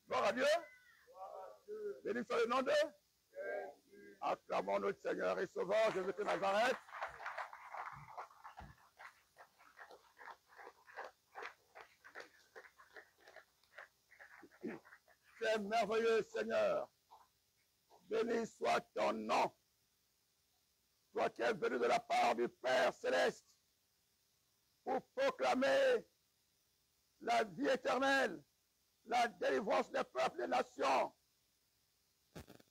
Gloire à Dieu. Béni soit le nom de acclamons notre Seigneur et Sauveur, Jésus de Nazareth. C'est merveilleux, Seigneur. Béni soit ton nom. Toi qui es venu de la part du Père Céleste pour proclamer la vie éternelle, la délivrance des peuples et des nations,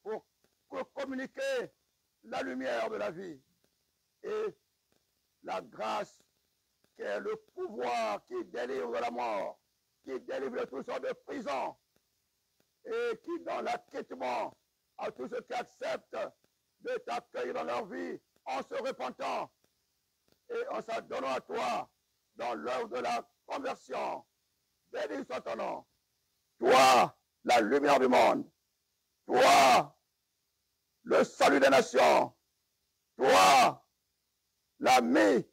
pour communiquer la lumière de la vie et la grâce qui est le pouvoir qui délivre de la mort, qui délivre de toutes sortes de prisons et qui donne l'acquittement à tous ceux qui acceptent de t'accueillir dans leur vie en se repentant et en s'adonnant à toi dans l'œuvre de la conversion. Béni soit ton nom. Toi, la lumière du monde. Toi, le salut des nations. Toi, l'ami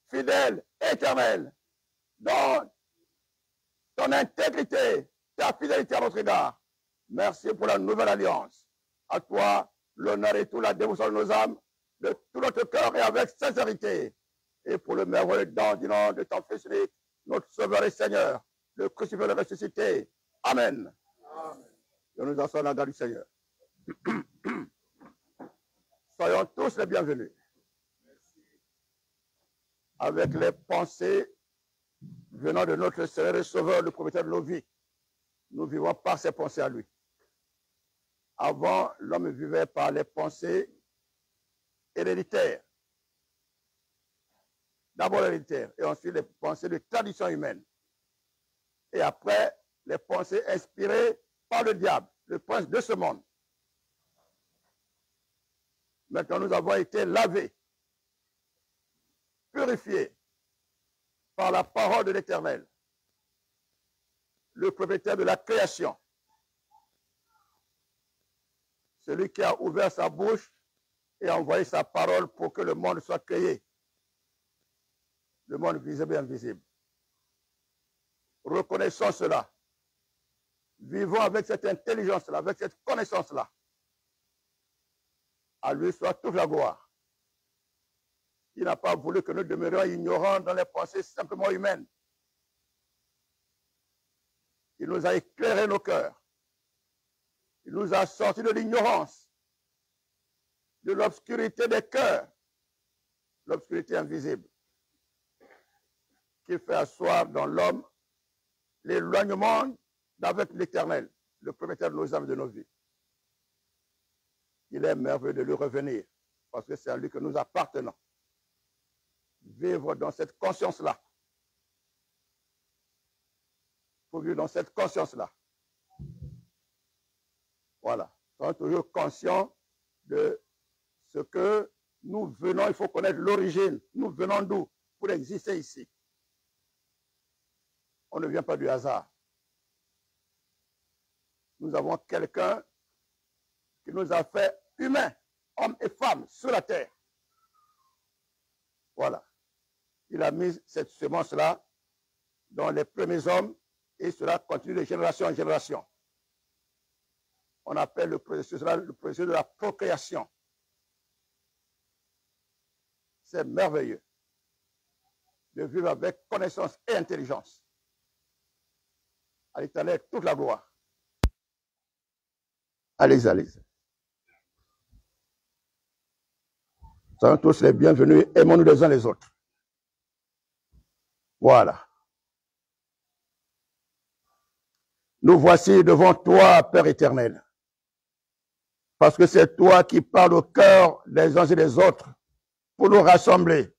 fidèle, éternel, dans ton intégrité, ta fidélité à notre égard. Merci pour la nouvelle alliance. À toi, l'honneur et tout la dévotion de nos âmes, de tout notre cœur et avec sincérité. Et pour le merveilleux don du nom de ton Fils unique, notre Sauveur et Seigneur, le crucifié et le ressuscité. Amen. Amen. Et nous en sommes dans la grâce du Seigneur. Soyons tous les bienvenus. Merci. Avec les pensées venant de notre Seigneur et Sauveur, le propriétaire de nos vies. Nous vivons par ses pensées à lui. Avant, l'homme vivait par les pensées héréditaires. D'abord héréditaires, et ensuite les pensées de tradition humaine. Et après, les pensées inspirées par le diable, le prince de ce monde. Maintenant, nous avons été lavés, purifiés par la parole de l'Éternel, le propriétaire de la création. Celui qui a ouvert sa bouche et envoyé sa parole pour que le monde soit créé. Le monde visible et invisible. Reconnaissons cela. Vivons avec cette intelligence-là, avec cette connaissance-là. À lui soit toute la gloire. Il n'a pas voulu que nous demeurions ignorants dans les pensées simplement humaines. Il nous a éclairé nos cœurs. Il nous a sortis de l'ignorance, de l'obscurité des cœurs, l'obscurité invisible, qui fait asseoir dans l'homme l'éloignement d'avec l'Éternel, le propriétaire de nos âmes et de nos vies. Il est merveilleux de lui revenir, parce que c'est à lui que nous appartenons. Vivre dans cette conscience-là. Il faut vivre dans cette conscience-là. Voilà. Soyons toujours conscients de ce que nous venons, il faut connaître l'origine. Nous venons d'où pour exister ici. On ne vient pas du hasard. Nous avons quelqu'un qui nous a fait humains, hommes et femmes, sur la terre. il a mis cette semence-là dans les premiers hommes et cela continue de génération en génération. On appelle le processus de la procréation. C'est merveilleux de vivre avec connaissance et intelligence. À l'Éternel, toute la gloire. Allez-y, allez-y. Soyons tous les bienvenus, aimons-nous les uns les autres. Voilà. Nous voici devant toi, Père éternel, parce que c'est toi qui parles au cœur des uns et des autres pour nous rassembler.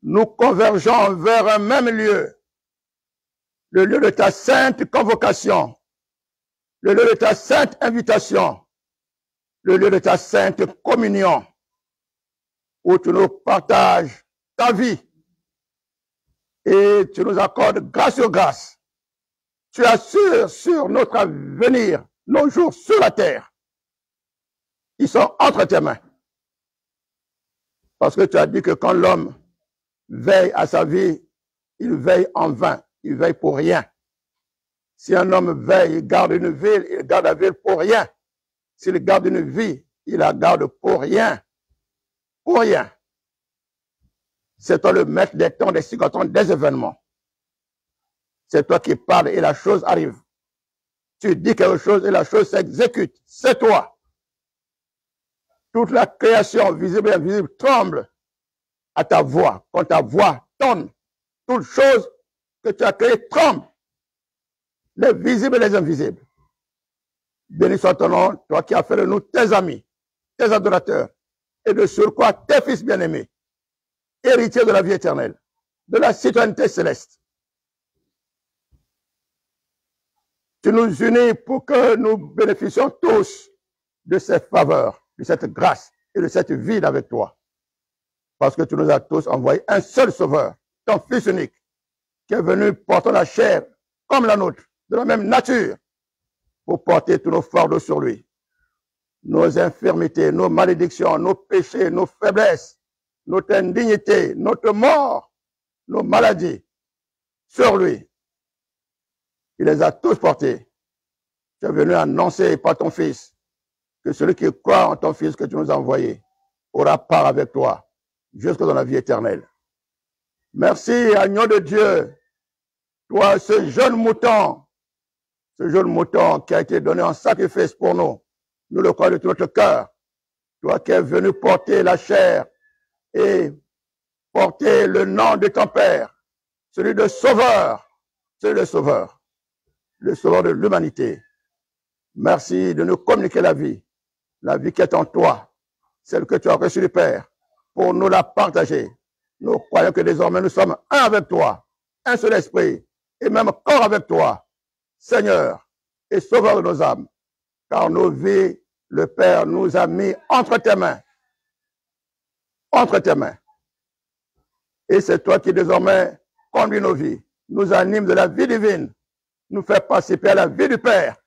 Nous convergeons vers un même lieu, le lieu de ta sainte convocation, le lieu de ta sainte invitation, le lieu de ta sainte communion, où tu nous partages ta vie et tu nous accordes grâce sur grâce. Tu assures sur notre avenir, nos jours sur la terre. Ils sont entre tes mains. Parce que tu as dit que quand l'homme veille à sa vie, il veille en vain, il veille pour rien. Si un homme veille, il garde une ville, il garde la ville pour rien. S'il garde une vie, il la garde pour rien. Pour rien. C'est toi le maître des temps, des circonstances, des événements. C'est toi qui parles et la chose arrive. Tu dis quelque chose et la chose s'exécute. C'est toi. Toute la création, visible et invisible, tremble à ta voix. Quand ta voix tonne, toute chose que tu as créée tremble. Les visibles et les invisibles. Béni soit ton nom, toi qui as fait de nous tes amis, tes adorateurs, et de surcroît tes fils bien-aimés, héritiers de la vie éternelle, de la citoyenneté céleste. Tu nous unis pour que nous bénéficions tous de cette faveur, de cette grâce et de cette vie avec toi. Parce que tu nous as tous envoyé un seul sauveur, ton Fils unique, qui est venu portant la chair comme la nôtre, de la même nature, pour porter tous nos fardeaux sur lui. Nos infirmités, nos malédictions, nos péchés, nos faiblesses, notre indignité, notre mort, nos maladies, sur lui. Il les a tous portés. Tu es venu annoncer par ton Fils que celui qui croit en ton Fils que tu nous as envoyé aura part avec toi jusque dans la vie éternelle. Merci, agneau de Dieu, toi, ce jeune mouton qui a été donné en sacrifice pour nous. Nous le croyons de tout notre cœur. Toi qui es venu porter la chair et porter le nom de ton Père, celui de Sauveur, le Sauveur de l'humanité. Merci de nous communiquer la vie qui est en toi, celle que tu as reçue du Père, pour nous la partager. Nous croyons que désormais nous sommes un avec toi, un seul esprit, et même corps avec toi, Seigneur et Sauveur de nos âmes, car nos vies, le Père nous a mis entre tes mains. Entre tes mains. Et c'est toi qui désormais conduis nos vies, nous anime de la vie divine, nous fait participer à la vie du Père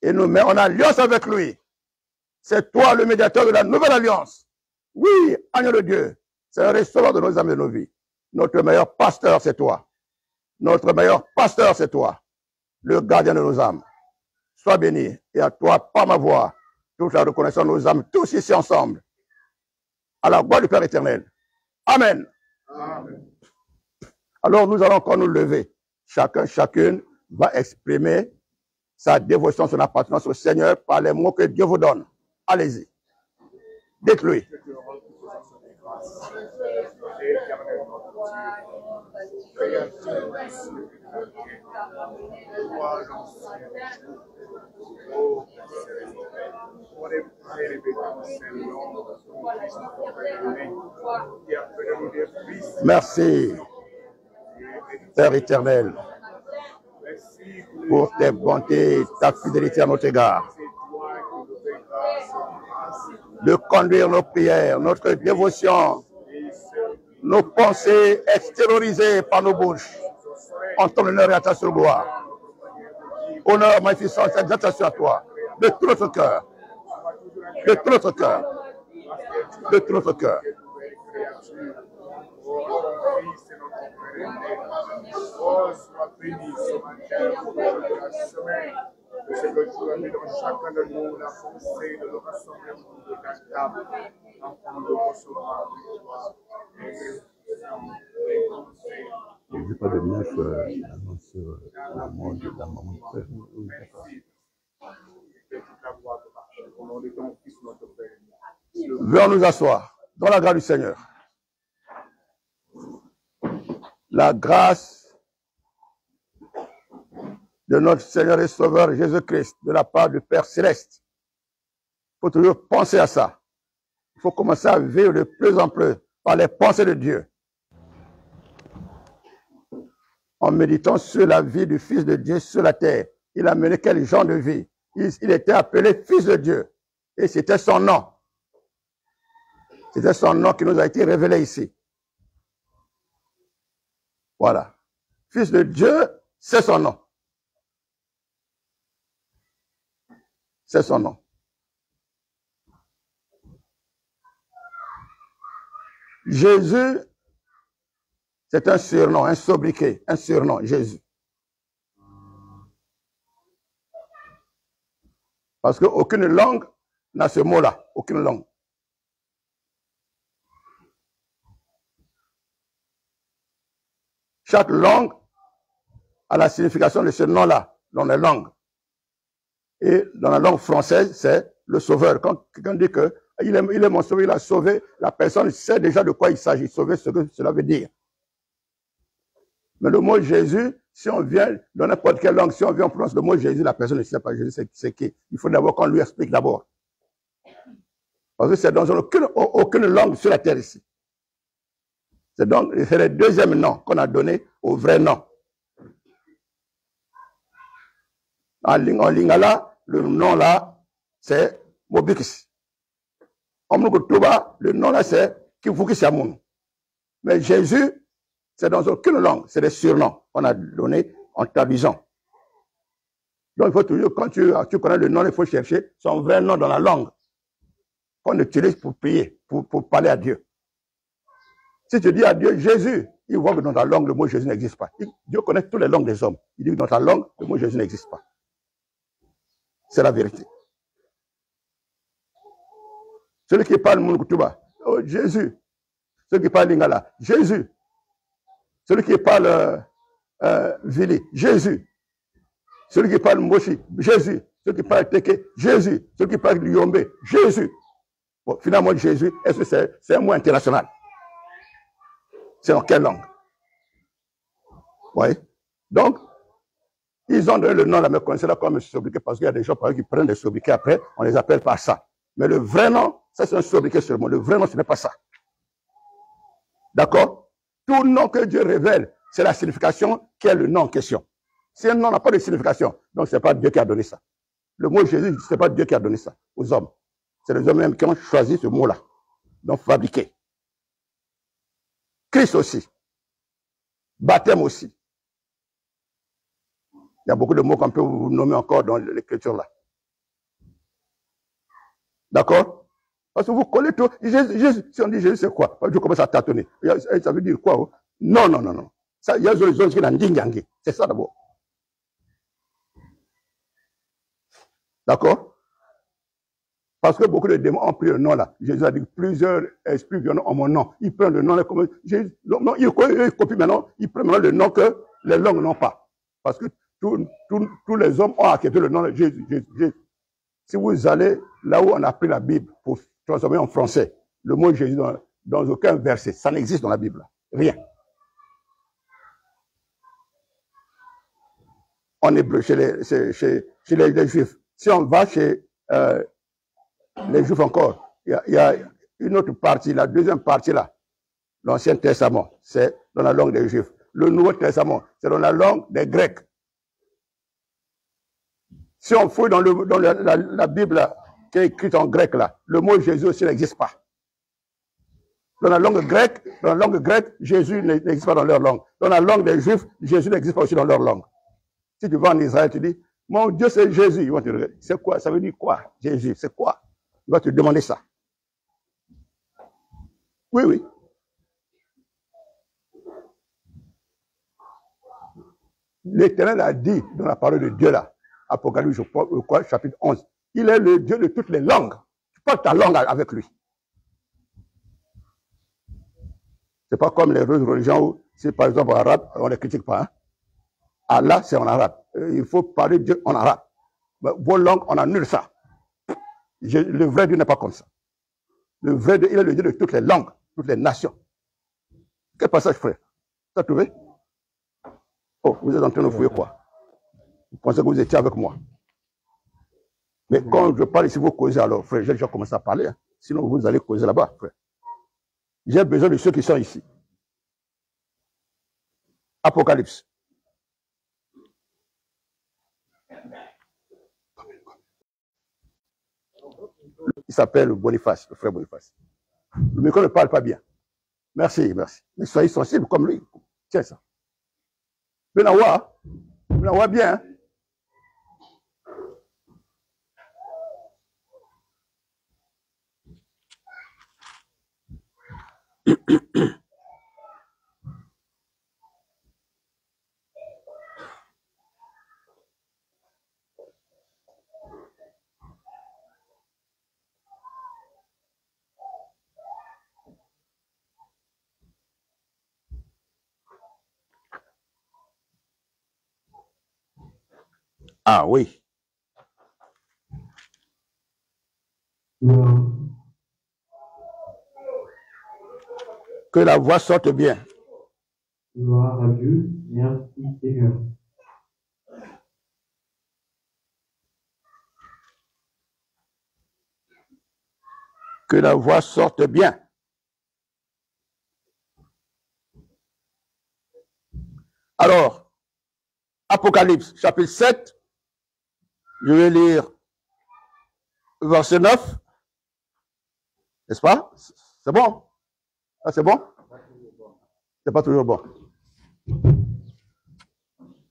et nous met en alliance avec lui. C'est toi le médiateur de la nouvelle alliance. Oui, agneau de Dieu, c'est le restaurant de nos âmes et de nos vies. Notre meilleur pasteur, c'est toi. Notre meilleur pasteur, c'est toi, le gardien de nos âmes. Sois béni, et à toi, par ma voix, toute la reconnaissance de nos âmes, tous ici ensemble, à la gloire du Père éternel. Amen. Amen. Alors nous allons encore nous lever. Chacune va exprimer sa dévotion, son appartenance au Seigneur par les mots que Dieu vous donne. Allez-y. Dites-lui. Merci, Père éternel, pour tes bontés, ta fidélité à notre égard, de conduire nos prières, notre dévotion, nos pensées extériorisées par nos bouches, en ton honneur et à ta seule gloire. Honneur, magnificence, exaltation à toi, de tout notre cœur, de tout notre cœur, de tout notre cœur. c'est notre Père. Oh, sois béni ce matin pour la semaine. Que ce que tu as mis dans chacun de nous, la pensée de le rassemblement de ta table, afin de recevoir de toi les conseils. Je n'ai pas de neuf annoncer la mort de la maman de frère. Au nom de ton Fils, notre Père. Venons nous asseoir dans la grâce du Seigneur. La grâce de notre Seigneur et Sauveur Jésus-Christ, de la part du Père Céleste. Il faut toujours penser à ça. Il faut commencer à vivre de plus en plus par les pensées de Dieu. En méditant sur la vie du Fils de Dieu sur la terre. Il a mené quel genre de vie? Il était appelé Fils de Dieu. Et c'était son nom. C'était son nom qui nous a été révélé ici. Voilà. Fils de Dieu, c'est son nom. C'est son nom. Jésus, c'est un surnom, un sobriquet, un surnom, Jésus. Parce qu'aucune langue n'a ce mot-là, aucune langue. Chaque langue a la signification de ce nom-là dans les langues. Et dans la langue française, c'est le sauveur. Quand quelqu'un dit que il est mon sauveur, il a sauvé, la personne sait déjà de quoi il s'agit, sauver ce que cela veut dire. Mais le mot Jésus, si on vient dans n'importe quelle langue, si on vient on prononce le mot Jésus, la personne ne sait pas Jésus, c'est qui. Il faut d'abord qu'on lui explique d'abord. Parce que c'est dans aucune langue sur la terre ici. C'est donc le deuxième nom qu'on a donné au vrai nom. En lingala, le nom là, c'est Mobikis. En Moukoutouba, le nom là, c'est Kifukisiamoun. Mais Jésus, c'est dans aucune langue, c'est des surnoms qu'on a donnés en traduisant. Donc il faut toujours, quand tu connais le nom, il faut chercher son vrai nom dans la langue qu'on utilise pour prier, pour parler à Dieu. Si tu dis à Dieu Jésus, il voit que dans ta langue, le mot Jésus n'existe pas. Dieu connaît toutes les langues des hommes. Il dit que dans ta langue, le mot Jésus n'existe pas. C'est la vérité. Celui qui parle Mouloukoutouba, oh Jésus. Celui qui parle Lingala, Jésus. Celui qui parle Vili, Jésus. Celui qui parle Moshi, Jésus. Celui qui parle Teke, Jésus. Celui qui parle Yombe, Jésus. Bon, finalement, Jésus, est-ce que c'est un mot international? C'est en quelle langue? Oui. Donc, ils ont donné le nom à la connaissance comme sobriquet parce qu'il y a des gens par exemple, qui prennent des sobriquets après, on les appelle par ça. Mais le vrai nom, ça c'est un sobriquet seulement. Le vrai nom, ce n'est pas ça. D'accord? Tout nom que Dieu révèle, c'est la signification qui est le nom en question. Si un nom n'a pas de signification, donc ce n'est pas Dieu qui a donné ça. Le mot Jésus, ce n'est pas Dieu qui a donné ça aux hommes. C'est les hommes même qui ont choisi ce mot-là. Donc fabriqué. Christ aussi. Baptême aussi. Il y a beaucoup de mots qu'on peut vous nommer encore dans l'écriture là. D'accord? Parce que vous collez tout. Jésus, si on dit Jésus, c'est quoi? Je commence à tâtonner. Ça veut dire quoi? Non, non, non, non. Ça, il y a des gens qui n'ont dit. C'est ça d'abord. D'accord? Parce que beaucoup de démons ont pris le nom là. Jésus a dit plusieurs esprits viennent en mon nom. Ils prennent le nom là comme Jésus. Non, ils copient maintenant. Ils prennent maintenant le nom que les langues n'ont pas. Parce que tous les hommes ont accepté le nom de Jésus, Jésus. Si vous allez là où on a pris la Bible pour transformer en français, le mot Jésus dans aucun verset, ça n'existe dans la Bible. Rien. En hébreu, chez les Juifs. Si on va chez les Juifs encore, il y a une autre partie, la deuxième partie là, l'Ancien Testament, c'est dans la langue des Juifs. Le Nouveau Testament, c'est dans la langue des Grecs. Si on fouille dans la Bible là, qui est écrite en grec là, le mot Jésus aussi n'existe pas. Dans la langue grecque, Jésus n'existe pas dans leur langue. Dans la langue des Juifs, Jésus n'existe pas aussi dans leur langue. Si tu vas en Israël, tu dis, mon Dieu c'est Jésus. Ils vont te dire, c'est quoi? Ça veut dire quoi? Jésus, c'est quoi? Il va te demander ça. Oui, oui. L'Éternel a dit dans la parole de Dieu là, Apocalypse, je crois, chapitre 11, il est le Dieu de toutes les langues. Tu parles ta langue avec lui. C'est pas comme les religions où, c'est par exemple en arabe, on ne les critique pas. Hein? Allah, c'est en arabe. Il faut parler Dieu en arabe. Mais vos langues, on annule ça. Le vrai Dieu n'est pas comme ça. Le vrai Dieu, il est le Dieu de toutes les langues, toutes les nations. Quel passage, frère? Tu as trouvé? Oh, vous êtes en train de fouiller quoi? Vous pensez que vous étiez avec moi? Mais quand je parle ici, vous causez alors, frère, j'ai déjà commencé à parler. Hein. Sinon, vous allez causer là-bas, frère. J'ai besoin de ceux qui sont ici. Apocalypse. Il s'appelle Boniface, le frère Boniface. Le micro ne parle pas bien. Merci, merci. Mais soyez sensibles comme lui. Tiens ça. Vous l'envoie bien. Hein? Ah oui. Que la voix sorte bien. Gloire à Dieu, merci Seigneur. Que la voix sorte bien. Alors, Apocalypse, chapitre 7, je vais lire verset 9. N'est-ce pas? C'est bon? Ah, c'est bon? C'est pas toujours bon.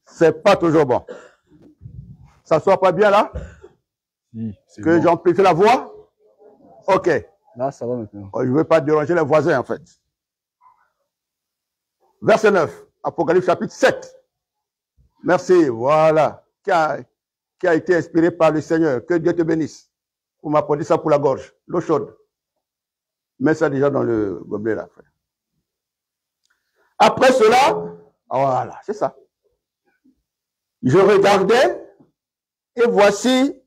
C'est pas toujours bon. Ça ne soit pas bien là? Si, que bon. J'amplifie la voix? Ok. Là, ça va maintenant. Je ne veux pas déranger les voisins en fait. Verset 9, Apocalypse chapitre 7. Merci, voilà. Qui a été inspiré par le Seigneur. Que Dieu te bénisse. Vous m'apportez ça pour la gorge. L'eau chaude. Mets ça déjà dans le gobelet là, frère. Après cela, voilà, c'est ça. Je regardais et voici,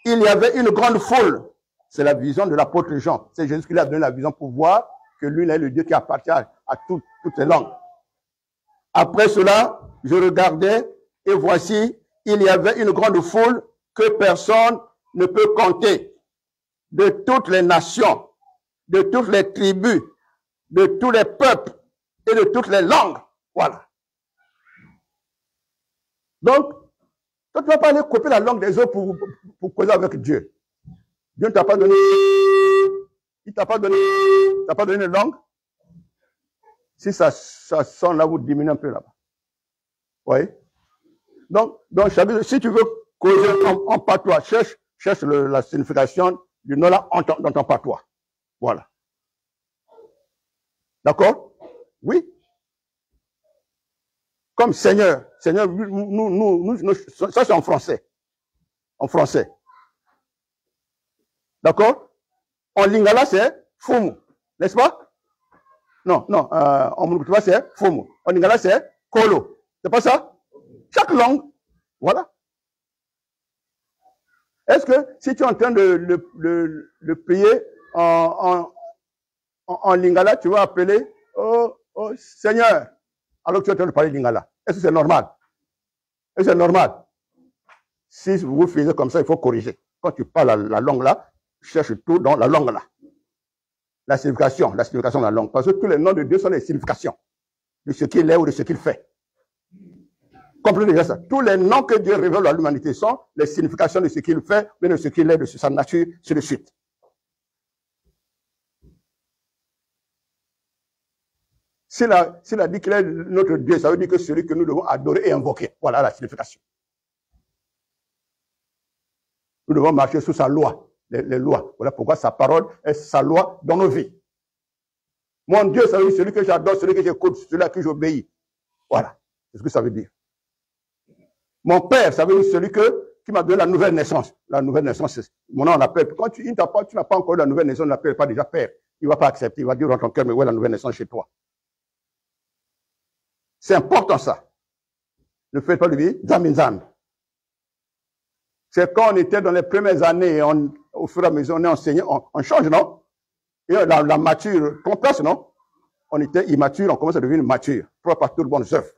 il y avait une grande foule. C'est la vision de l'apôtre Jean. C'est Jésus qui lui a donné la vision pour voir que lui est le Dieu qui appartient à toutes les langues. Après cela, je regardais et voici, il y avait une grande foule que personne ne peut compter, de toutes les nations, de toutes les tribus, de tous les peuples et de toutes les langues. Voilà. Donc, toi, tu ne vas pas aller copier la langue des autres pour causer avec Dieu. Dieu ne t'a pas donné. Il t'a pas donné une langue. Si ça sonne là, vous diminuez un peu là-bas. Oui. Donc, si tu veux causer en patois, cherche la signification du nom là dans ton patois. Voilà. D'accord? Oui. Comme Seigneur, nous, ça c'est en français. En français. D'accord? En lingala, c'est Fumu. N'est-ce pas? Non. En Mulukutuba, c'est Fumu. En lingala, c'est Kolo. C'est pas ça? Chaque langue. Voilà. Est-ce que si tu es en train de le prier en lingala, tu vas appeler oh Seigneur, alors que tu es en train de parler lingala? Est-ce que c'est normal? Est-ce que c'est normal? Si vous faites comme ça, il faut corriger. Quand tu parles la langue là, cherche tout dans la langue là. La signification de la langue. Parce que tous les noms de Dieu sont les significations de ce qu'il est ou de ce qu'il fait. Comprenez déjà ça. Tous les noms que Dieu révèle à l'humanité sont les significations de ce qu'il fait, mais de ce qu'il est, de sa nature, sur le suite. S'il a dit qu'il est notre Dieu, ça veut dire que celui que nous devons adorer et invoquer. Voilà la signification. Nous devons marcher sous sa loi, les lois. Voilà pourquoi sa parole est sa loi dans nos vies. Mon Dieu, ça veut dire celui que j'adore, celui que j'écoute, celui à qui j'obéis. Voilà. C'est ce que ça veut dire. Mon père, ça veut dire celui qui m'a donné la nouvelle naissance. La nouvelle naissance, mon nom on appelle. Quand tu n'as pas encore la nouvelle naissance, on n'appelle pas déjà père. Il ne va pas accepter. Il va dire dans ton cœur, mais où est la nouvelle naissance chez toi? C'est important ça. Ne faites pas le vie, Zaminzan. C'est quand on était dans les premières années, au fur et à mesure, on est enseigné, on change, non? Et la mature, qu'on place, non? On était immature, on commence à devenir mature, propre à toutes les bonnes œuvres.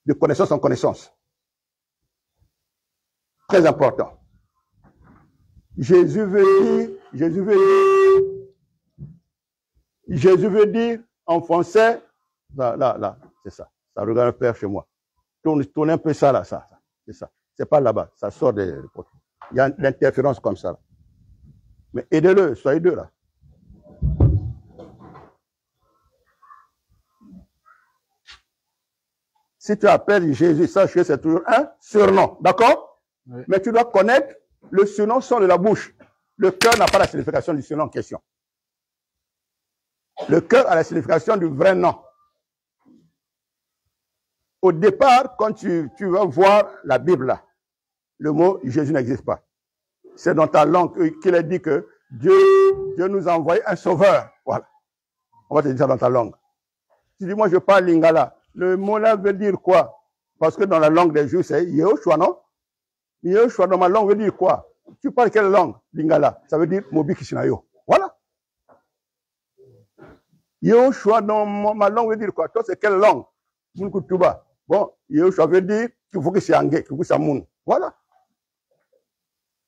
De connaissance en connaissance. Très important. Jésus veut dire en français, là, c'est ça. Ça regarde un père chez moi. Tourne un peu ça, là, ça. C'est ça. C'est pas là-bas. Ça sort des. Il y a l'interférence comme ça. Là. Mais aidez-le, soyez deux, là. Si tu appelles Jésus, sache que c'est toujours un surnom. D'accord? Oui. Mais tu dois connaître le surnom sort de la bouche. Le cœur n'a pas la signification du surnom en question. Le cœur a la signification du vrai nom. Au départ, quand tu vas voir la Bible là, le mot Jésus n'existe pas. C'est dans ta langue qu'il est dit que Dieu nous a envoyé un sauveur. Voilà. On va te dire ça dans ta langue. Tu dis, moi je parle lingala. Le mot là veut dire quoi? Parce que dans la langue des Juifs, c'est Yehoshua, non? Yehoshua dans ma langue veut dire quoi? Tu parles quelle langue? Lingala. Ça veut dire Mobi Kishinayo. Voilà. Yehoshua dans ma langue veut dire quoi? Toi, c'est quelle langue? Munkutuba. Bon, Yehoshua veut dire qu'il faut que c'est Angé, qu'il faut que c'est Moun. Voilà.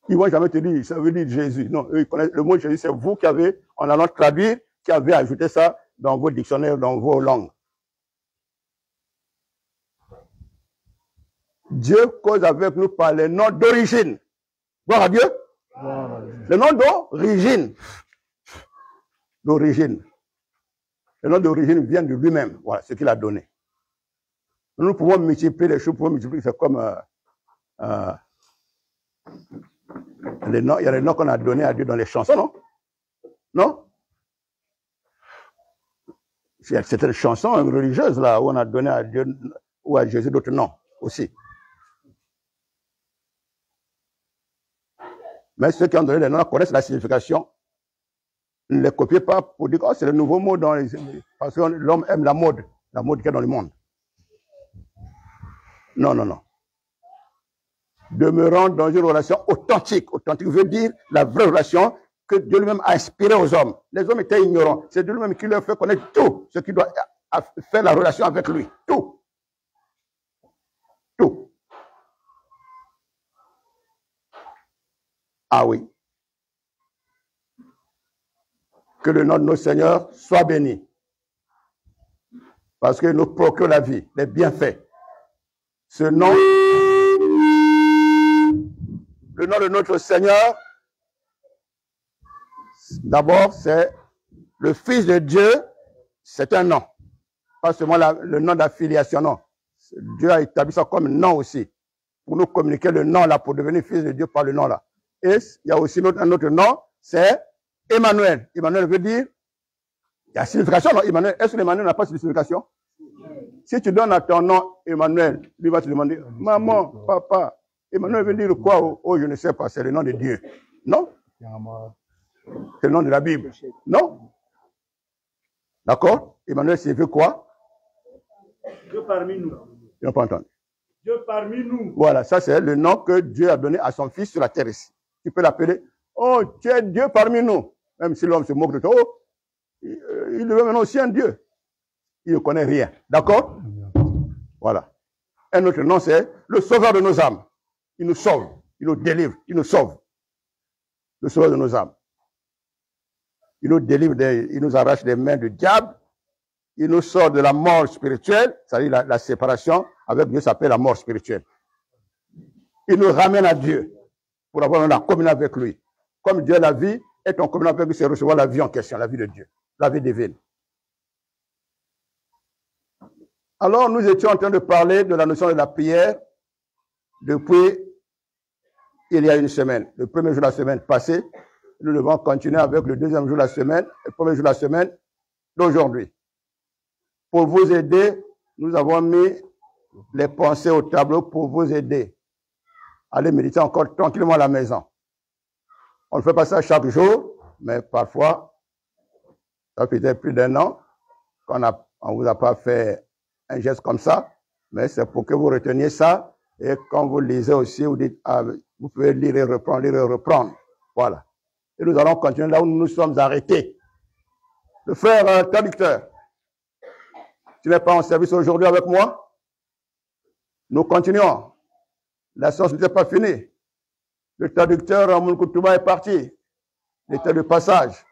Ils vont jamais te dire, ça veut dire Jésus. Non, eux, ils connaissent le mot Jésus, c'est vous qui avez, en allant traduire, qui avez ajouté ça dans vos dictionnaires, dans vos langues. Dieu cause avec nous par les noms d'origine. Gloire à Dieu. Le nom d'origine. D'origine. Le nom d'origine vient de lui-même. Voilà ce qu'il a donné. Nous pouvons multiplier les choses, nous pouvons multiplier, c'est comme les noms, il y a les noms qu'on a donnés à Dieu dans les chansons, non? Non? C'était une chanson religieuse là, où on a donné à Dieu ou à Jésus d'autres noms aussi. Mais ceux qui ont donné les noms connaissent la signification. Ne les copiez pas pour dire, oh, c'est le nouveau mot dans les... Parce que l'homme aime la mode qu'il y a dans le monde. Non, non, non. Demeurant dans une relation authentique. Authentique veut dire la vraie relation que Dieu lui-même a inspirée aux hommes. Les hommes étaient ignorants. C'est Dieu lui-même qui leur fait connaître tout ce qui doit faire la relation avec lui. Tout. Tout. Ah oui. Que le nom de nos seigneurs soit béni. Parce qu'il nous procure la vie, les bienfaits. Ce nom, le nom de notre Seigneur, d'abord, c'est le Fils de Dieu, c'est un nom. Pas seulement le nom d'affiliation, non. Dieu a établi ça comme nom aussi. Pour nous communiquer le nom là, pour devenir Fils de Dieu par le nom là. Et il y a aussi un autre nom, c'est Emmanuel. Emmanuel veut dire, il y a signification, non, Emmanuel. Est-ce que Emmanuel n'a pas de signification? Si tu donnes à ton nom Emmanuel, lui va te demander, maman, papa, Emmanuel veut dire quoi? Oh, je ne sais pas, c'est le nom de Dieu. Non? C'est le nom de la Bible. Non? D'accord? Emmanuel signifie quoi? Dieu parmi nous. Je n'ai pas entendu. Dieu parmi nous. Voilà, ça c'est le nom que Dieu a donné à son fils sur la terre ici. Tu peux l'appeler, oh, tu es Dieu parmi nous. Même si l'homme se moque de toi, oh, il devient maintenant aussi un Dieu. Il ne connaît rien. D'accord? Voilà. Un autre nom, c'est le sauveur de nos âmes. Il nous sauve. Il nous délivre. Il nous sauve. Le sauveur de nos âmes. Il nous délivre, il nous arrache des mains du diable. Il nous sort de la mort spirituelle. C'est-à-dire la séparation avec Dieu s'appelle la mort spirituelle. Il nous ramène à Dieu pour avoir la communion avec lui. Comme Dieu la vie, être en communion avec lui, c'est recevoir la vie en question, la vie de Dieu. La vie divine. Alors, nous étions en train de parler de la notion de la prière depuis il y a une semaine. Le premier jour de la semaine passée, nous devons continuer avec le deuxième jour de la semaine, le premier jour de la semaine d'aujourd'hui. Pour vous aider, nous avons mis les pensées au tableau pour vous aider. Allez méditer encore tranquillement à la maison. On ne fait pas ça chaque jour, mais parfois, ça fait peut-être plus d'un an qu'on ne vous a pas fait un geste comme ça, mais c'est pour que vous reteniez ça. Et quand vous lisez aussi, vous dites, ah, vous pouvez lire et reprendre, lire et reprendre. Voilà. Et nous allons continuer là où nous nous sommes arrêtés. Le frère traducteur, tu n'es pas en service aujourd'hui avec moi? Nous continuons. La séance n'était pas finie. Le traducteur, Ramoun Koutouba, est parti. Il était de passage.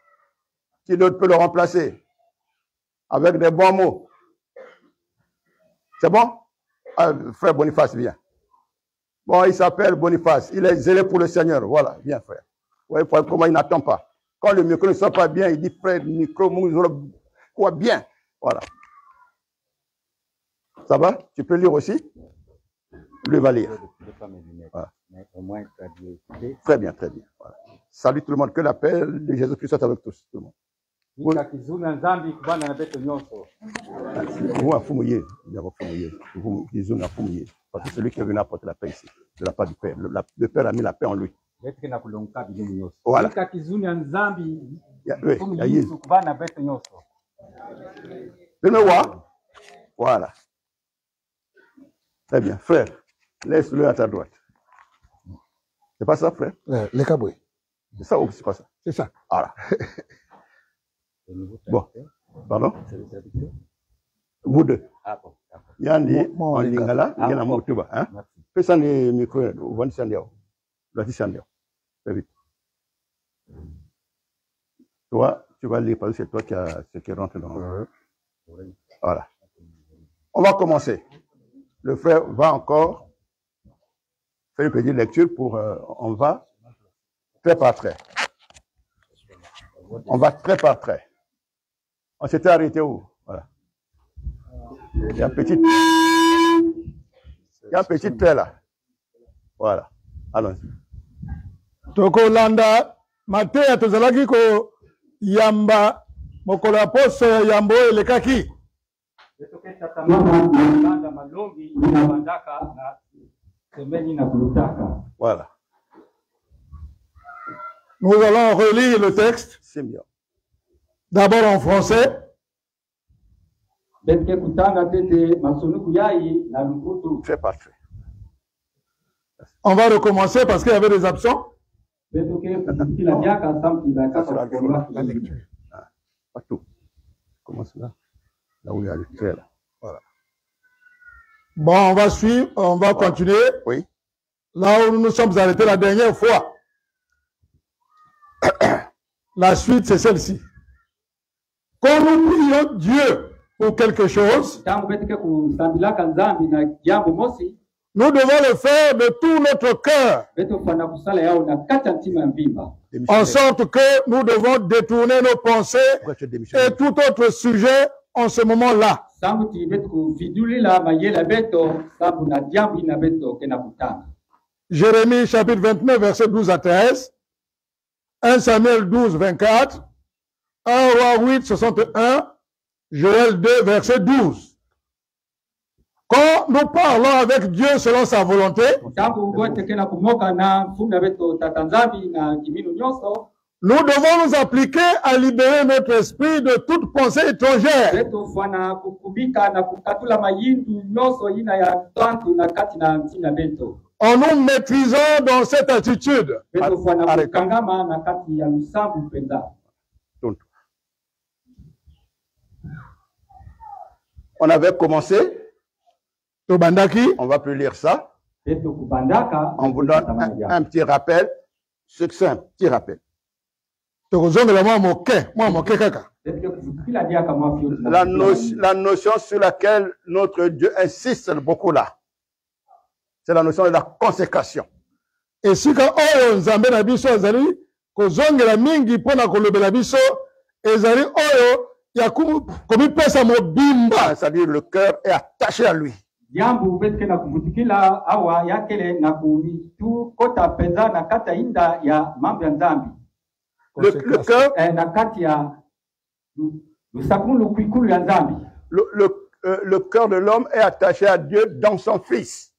Qui d'autre peut le remplacer? Avec des bons mots. C'est bon? Ah, frère Boniface, viens. Bon, il s'appelle Boniface. Il est zélé pour le Seigneur. Voilà, viens, frère. Vous voyez comment il n'attend pas. Quand le micro ne sort pas bien, il dit, frère, le micro, quoi bien. Voilà. Ça va? Tu peux lire aussi? Lui va lire. Voilà. Très bien, très bien. Voilà. Salut tout le monde. Que la paix de Jésus-Christ soit avec tous. Tout le monde. Vous parce que celui qui est venu apporter la paix ici, de la part du Père. Le Père a mis la paix en lui. Voilà. Voilà. Très bien. Frère, laisse-le à ta droite. C'est pas ça, frère? Les caboués. C'est ça ou c'est pas ça? C'est ça. Voilà. Bon. Pardon? Vous deux. Yandi, en lingala, il y en a motuba. Hein? Fais ça les micros, vous vendez ça en très vite. Toi, tu vas lire parce que c'est toi qui as ce qui rentre dans. Voilà. On va commencer. Le frère va encore faire une petite lecture pour. On va trait par trait. On va trait par trait. On s'était arrêté où? Voilà. Il y a un petit trait là. Voilà. Allons-y. Toko landa Matea tozalaki ko yamba mokolo ya poso yambo elekaki. Voilà. Nous allons relire le texte. C'est bien. D'abord en français. Très parfait. On va recommencer parce qu'il y avait des absents. La lecture. Partout. Commence là. Là où il y a le trait là. Voilà. Bon, on va suivre, on va continuer. Oui. Là où nous nous sommes arrêtés la dernière fois. La suite, c'est celle-ci. Quand nous prions Dieu pour quelque chose, nous devons le faire de tout notre cœur, en sorte que nous devons détourner nos pensées et tout autre sujet en ce moment-là. Jérémie chapitre 29, verset 12 à 13, 1 Samuel 12, 24, 1 Roi 8, 61, Joël 2, verset 12. Quand nous parlons avec Dieu selon sa volonté, nous devons nous appliquer à libérer notre esprit de toute pensée étrangère. En nous maîtrisant dans cette attitude. On avait commencé. On va plus lire ça. On vous donne un petit rappel, succinct, petit rappel. La notion sur laquelle notre Dieu insiste beaucoup là, c'est la notion de la consécration. Et si quand on Nzambe na biso azali kozongela mingi pona kolobela biso ezali oyo ya komi pesa mobimba, c'est-à-dire le cœur est attaché à lui. Le cœur, le cœur de l'homme est attaché à Dieu dans son Fils,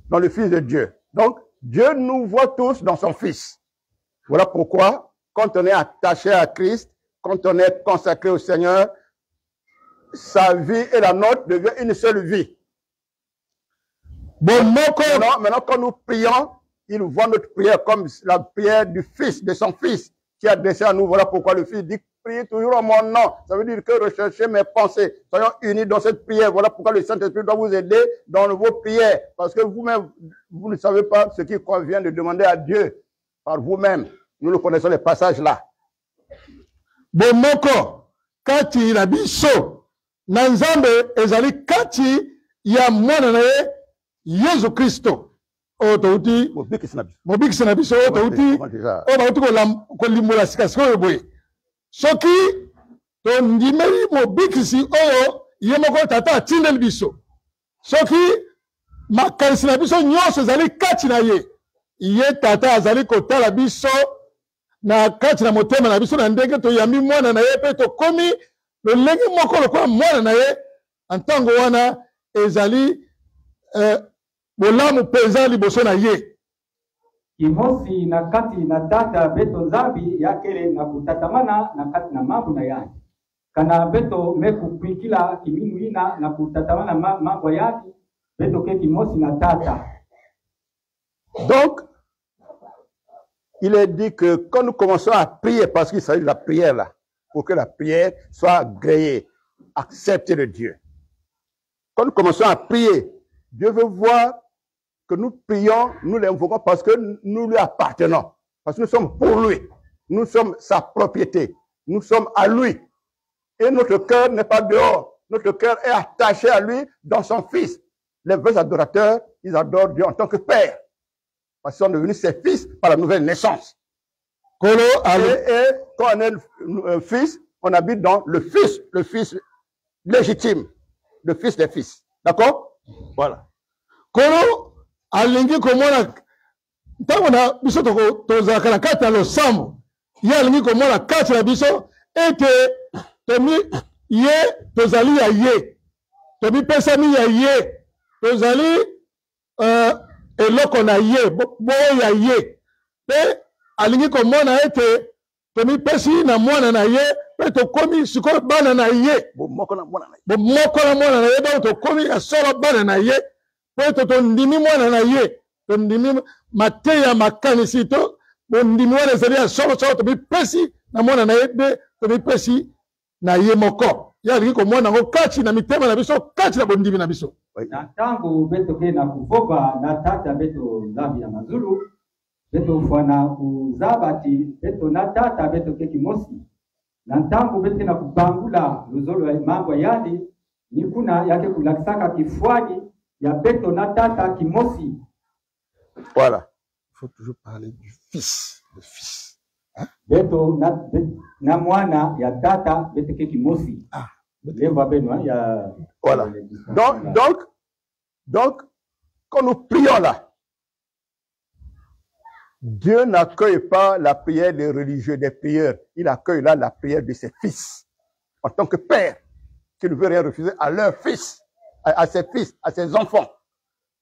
dans le Fils de Dieu. Donc, Dieu nous voit tous dans son Fils. Voilà pourquoi, quand on est attaché à Christ, quand on est consacré au Seigneur, sa vie et la nôtre devient une seule vie. Bon, maintenant, quand nous prions, il voit notre prière comme la prière du Fils, de son Fils, qui est adressé à nous. Voilà pourquoi le Fils dit, priez toujours en mon nom. Ça veut dire que recherchez mes pensées. Soyons unis dans cette prière. Voilà pourquoi le Saint-Esprit doit vous aider dans vos prières. Parce que vous-même, vous ne savez pas ce qu'il convient de demander à Dieu par vous-même. Nous le connaissons, les passages là. Bon, moko, kati la biso, nanzambe, ezali kati, ya mwana na Yesu Kristo. Otouti mobikisi na biso otouti obauti kolimbola sikasika oyo boye soki tondimeli mobikisi oyo ye moko tata atindeli biso soki makanisi na biso nyonso ezali kati na ye tata azali kotala biso na kati na motema na biso na ndenge toyambi mwana na ye mpe tokomi lolenge moko lokola mwana na ye ntango wana ezali bolamu penza liboso na ye kimosi na kati na tata beto nzambi yakele na kutatamana na kati na mambo na yake kana beto mekukwikila kiminu ina na kutatamana mambo yake beto ke kimosi na tata. Donc il est dit que quand nous commençons à prier, parce qu'il s'agit de la prière là, pour que la prière soit agréée, acceptée de Dieu, quand nous commençons à prier, Dieu veut voir que nous prions, nous l'invoquons parce que nous lui appartenons. Parce que nous sommes pour lui. Nous sommes sa propriété. Nous sommes à lui. Et notre cœur n'est pas dehors. Notre cœur est attaché à lui dans son Fils. Les vrais adorateurs, ils adorent Dieu en tant que Père. Parce qu'ils sont devenus ses fils par la nouvelle naissance. Et quand on est un fils, on habite dans le Fils légitime. Le Fils des fils. D'accord? Voilà. Kolo alingi komona ntango na biso tozalaka na kati ya losambo ye alingi komona kati na biso ete tomi ye tozali ya ye tomipesami ya ye tozali eloko na ye boyo ya ye mpe alingi komona ete tomipesi na mwana na ye mpe tokomi sikoyo bana na ye bomokola mwana na ye donc tokomi ya solo bana na ye mpe tondimi mwana na ye tondimi mateya makanisi to bondimi wana ezali ya solo tomipesi na mwana na ye mpe tomipesi na ye moko ye alingi komona yango kati na mitema na biso kati na bondimi na biso na ntango beto ke na kuvoba na tata beto nzambi ya mazulu beto fwana kuzabati beto na tata beto ke kimosi na ntango beto na kubangula luzolo ya mambo yadi ni kuna yake kulakisaka kifwani ya beto na tata kimosi. Voilà. Il faut toujours parler du Fils. Le Fils. Hein? Beto na mwana ya tata beto ke kimosi. Ah. Voilà. Donc, quand nous prions là, Dieu n'accueille pas la prière des religieux, des prieurs. Il accueille là la prière de ses fils. En tant que père, qui ne veut rien refuser à leurs fils, à ses fils, à ses enfants.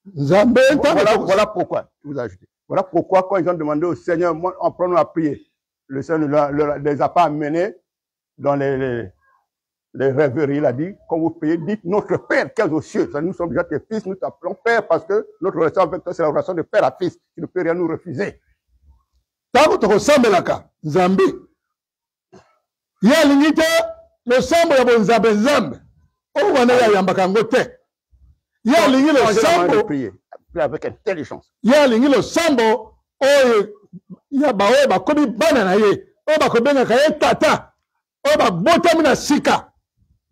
Voilà pourquoi, je vous ajoute. Voilà pourquoi quand ils ont demandé au Seigneur, en prenant à prier, le Seigneur ne les a pas amenés dans les rêveries. Il a dit, quand vous priez, dites notre Père qui est aux cieux. Nous sommes déjà tes fils, nous t'appelons Père parce que notre relation avec toi, c'est la relation de père à fils. Tu ne peux rien nous refuser. Tango to sambelaka Nzambi. Ya lingite le sambo ya bonzambe nzambe. O wana ya yambaka ngote. Ya lingi le sambo prier avec intelligence. Ya lingi le sambo o ya bawe ba kobi bana na ye. O ba kobenga ka ye tata. O ba botami na sika.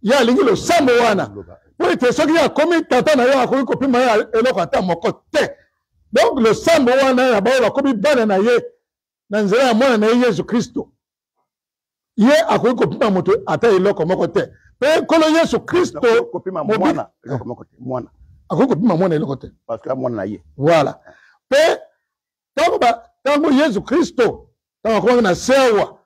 Ya lingi le sambo wana. Po ete soki ya komi tata na yo akoki kopima ya eloko ata moko te. Donc le sambo wana ya bawe ba kobi bana na ye. Na nzela ya mwana na Yesu Kristo. Ye akoki kopima moto ata eloko moko te. Pe kolo Yesu Kristo kopima mwana eloko moko te. Mwana. Akoki kopima mwana eloko te. Parce que mwana na ye. Voilà. Pe tango Yesu Kristo tango akoki na sewa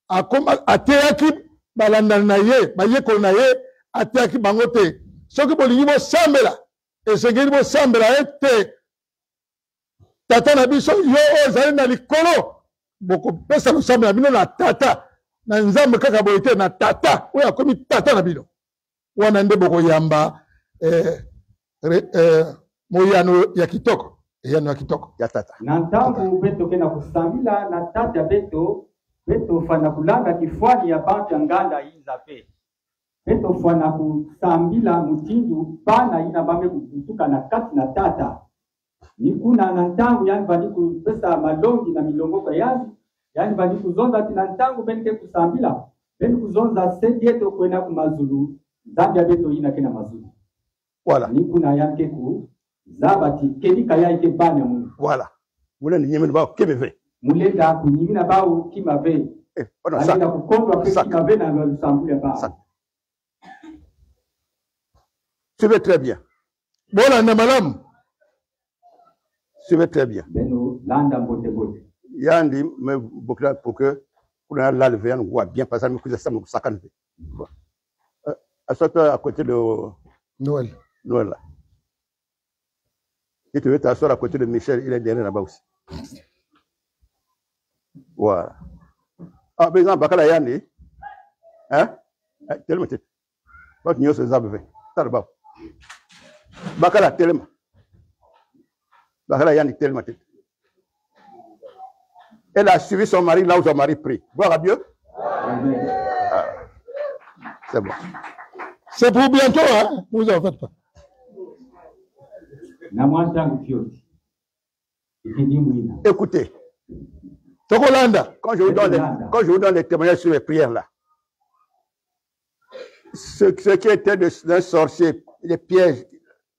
akoma ateyaki balandani na ye bayekoli na ye atiaki bango te soki bolingi bosambela esengeli bosambela ete tata na biso yo oyo ozali na likolo bokopesa losambo na bino na tata na nzambe kaka boye te na tata oyo akomi tata na bino wana nde bokoyamba moyano ya kitoko eyano ya kitoko ya tata na ntango beto kena kusambila na tata beto fana kulanga kifwani ya bantu ya nganda iza pe beto fana kusambila mutindu bana ina bame kutuka na kati na tata ni kuna na ntango yani bani kupesa malongi na milongoko yani bani kuzonza tina ntango benike kusambila beni kuzonza sedi yeto kwena kumazulu zambia beto ina kena mazulu voilà ni kuna yanke ku zabati kedika ya ike banya mu voilà mule ni nyemeni ba kebeve mulenda kunyimina bao kimave ona sa kukondwa kwa kimave na lusambule ba suivez très bien bona na malamu suivez très bien beno landa mbote bote yandi me bokla pour que kuna la lever on voit bien passer me kuza samu sakane à côté de Noël là. Et tu veux t'asseoir à côté de Michel, il est derrière là-bas aussi. Voilà. Ah, par exemple, Bakala Yandi, hein? Tellement. Pas que nous sommes abvés. Ça là-bas. Bakala tellement. Bakala Yandi tellement. Elle a suivi son mari là où son mari prie. Gloire à Dieu. Ah. C'est bon. C'est pour bientôt, hein? Vous en faites pas. Écoutez, quand je vous donne les témoignages sur les prières là, ce qui était d'un sorcier, les pièges,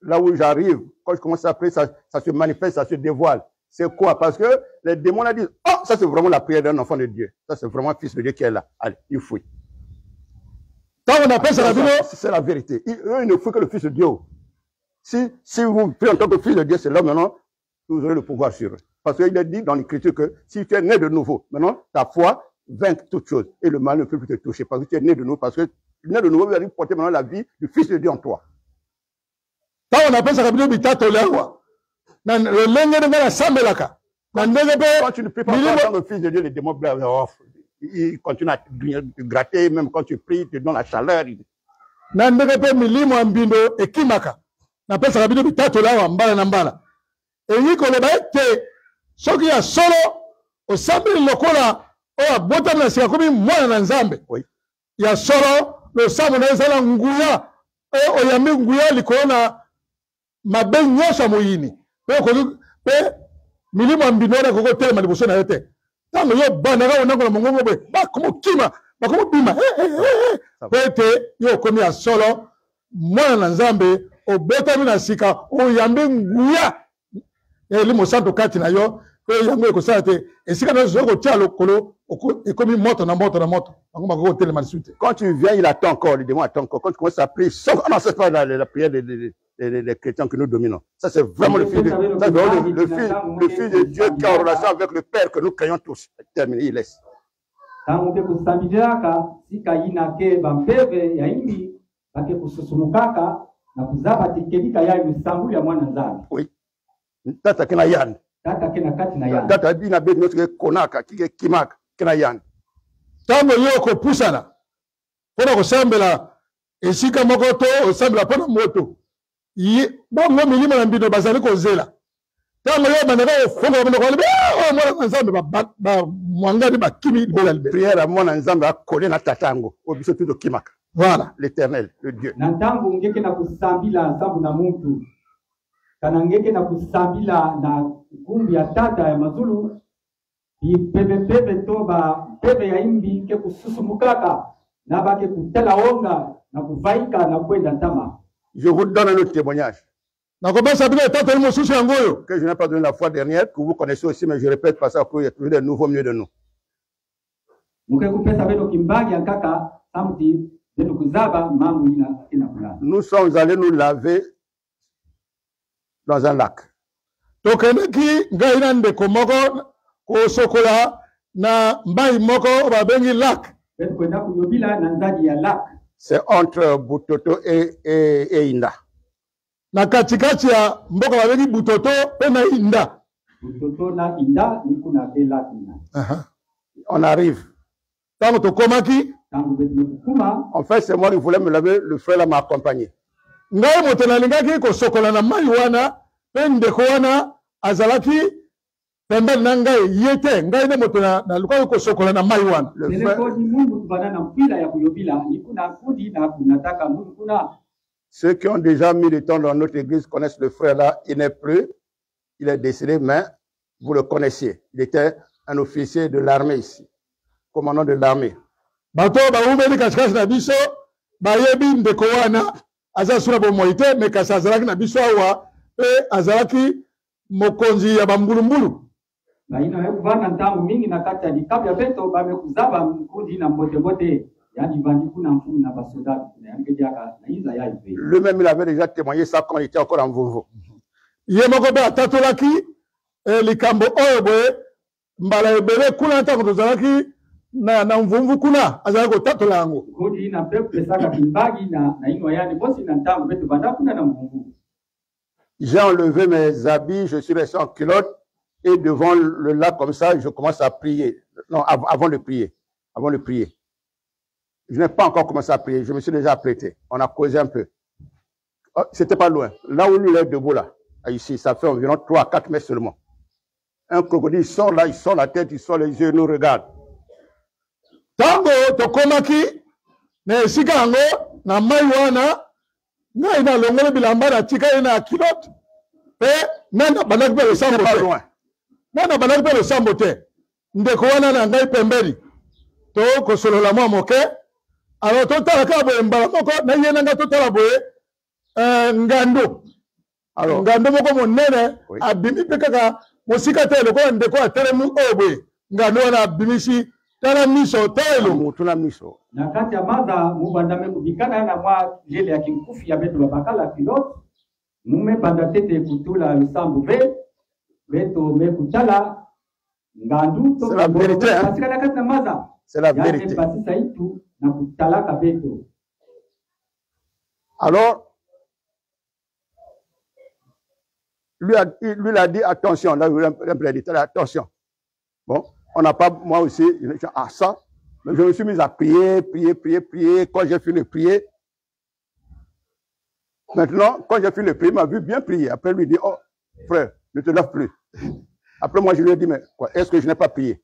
là où j'arrive, quand je commence à prier, ça se manifeste, ça se dévoile. C'est quoi? Parce que les démons là disent, oh, ça c'est vraiment la prière d'un enfant de Dieu. Ça c'est vraiment un fils de Dieu qui est là. Allez, il fouille. Quand on appelle ça la Bible, c'est la vérité. Eux, ils ne fouillent que le fils de Dieu. Si vous priez en tant que fils de Dieu, c'est là maintenant que vous aurez le pouvoir sur eux. Parce qu'il est dit dans l'Écriture que si tu es né de nouveau, maintenant ta foi vainc toute chose et le mal ne peut plus te toucher parce que tu es né de nouveau. Parce que né de nouveau, vous allez porter maintenant la vie du fils de Dieu en toi. Quand on appelle ça la Bible, quand tu ne pries pas en tant que fils de Dieu, les démons ils continuent à te gratter, même quand tu pries, ils te donnent la chaleur. Na pesa kabidi bitatu la mbala na mbala eyiko le baete soki ya solo osambeli lokola o bota na sia komi mwana na nzambe ya solo lo samu na ezala nguya o yambi nguya likona mabe nyosha moyini pe milimo mbinora koko telema liboso na yote tango yo bana ga onako na mongongo be ba komo kima ba komo bima pete yo komi ya solo mwana na nzambe obetami na sika oyambe nguya elimo santo kati na yo pe yango ekosala te esika na zo kotia lokolo ekomi moto na moto na moto bango bakoko telema lisusu te. Quand tu viens il attend encore, le démon attend encore. Quand tu commences à prier, non, c'est pas la prière des chrétiens que nous dominons. Ça c'est vraiment le fils de Dieu qui est en relation avec le Père que nous craignons tous. Terminé, il laisse. Tangu kusambijaka sika ina ke bambeve ya imbi ake kususumukaka na kuzaba tikedika ya misambuli ya mwana nzambe. Oui. Tata kena yan. Tata kena kati na yan. Tata bina be notre konaka kike kimaka kena yan. Tango yoko pusana. Pona kosambela esika moko to osambela pona moto. Bongo milima na mbino bazali kozela. Tango yo bandaka ofonga bana ko mwana nzambe ba mwangani ba kimi bola libe. Prière à mwana nzambe akole na tatango. Obiso tudo kimaka. Voilà, l'Éternel, le Dieu. Nantangu ngeke na kusambila sabu na muntu. Kana ngeke na kusambila na kumbi ya tata ya mazulu. Pepe toba, pepe ya imbi ke kususumukaka. Na bake kutela onga, na kuvaika na kwenda ntama. Je vous donne un autre témoignage. Que je n'ai pas donné la fois dernière, que vous connaissez aussi, mais je répète parce qu'il y a toujours des nouveaux milieu de nous. Nous sommes allés nous laver dans un lac. C'est entre Butoto et Inda. Na katikati ya mboka babengi Butoto pe na Inda. Butoto na Inda ni kuna Elatina. On arrive. Tango tokomaki. Tango betu kuma. En fait, c'est moi qui voulais me lever, le frère là m'a accompagné. Ngai moto na lingaki ko sokola na mai wana pe ndeko wana azalaki pembe na ngai yete ngai ne moto na luka ko sokola na mai wana. Le frère ni mungu banana mpila ya kuyobila ni kuna kudi na kunataka mungu kuna. Ceux qui ont déjà mis le temps dans notre église connaissent le frère là, il n'est plus, il est décédé, mais vous le connaissiez. Il était un officier de l'armée ici, commandant de l'armée. Bato ba ubeli katikati na biso ba yebi ndeko wana aza sura bo moite me kasa azalaki na biso awa pe azalaki mokonzi ya bambulumbulu. Na ino bana ntango mingi na kati ya dikabya beto ba mekuzaba mkundi na mbote bote yani bandi kuna mfumu na basoda yani kejaka na iza ya ibe. Lui-même il avait déjà témoigné ça quand il était encore en Vovo. Ye moko be atatolaki likambo oyo boye mbala ebele kuna ntango tozalaki na mvumvu kuna azalaki kotatola yango. Kodi na pepe saka kimbagi na ino yani bosi na ntango beto banda kuna na mvumvu. J'ai enlevé mes habits, je suis resté en culotte et devant le lac comme ça, je commence à prier. Non, avant de prier. Avant de prier. Je n'ai pas encore commencé à prier, je me suis déjà apprêté. On a causé un peu. Oh, c'était pas loin. Là où lui est debout là, ici, ça fait environ 3 à 4 mètres seulement. Un crocodile sort là, il sort la tête, il sort les yeux, il nous regarde. Tango tokomaki na esika yango na mai wana ngai na longolo bilamba na tika ina kilot pe nana banaki pe losambo te nana banaki pe losambo te ndeko wana na ngai pembeli to kosolola mwa moke alors totala ka boye mbala moko na ye nanga totala boye ngando alors ngando moko monene abimi pe kaka mosika te lokola ndeko atelemu oyo boye ngando wana abimisi tala miso telo mutuna miso na kati ya maza mubanda mekubikana na mwa jele ya kinkufi ya beto babakala pilot mume banda tete kutula lusambu beto mekutala ngandu to c'est la vérité hein? Katika kati na maza c'est la vérité basisa itu na kutalaka beto. Alors lui a dit attention là il dit attention. Bon, on n'a pas, moi aussi, à ça, mais je me suis mis à prier. Quand j'ai fini de prier, maintenant, quand j'ai fini de prier, il m'a vu bien prier. Après, il lui dit, oh, frère, ne te lève plus. Après, moi, je lui ai dit, mais quoi, est-ce que je n'ai pas prié?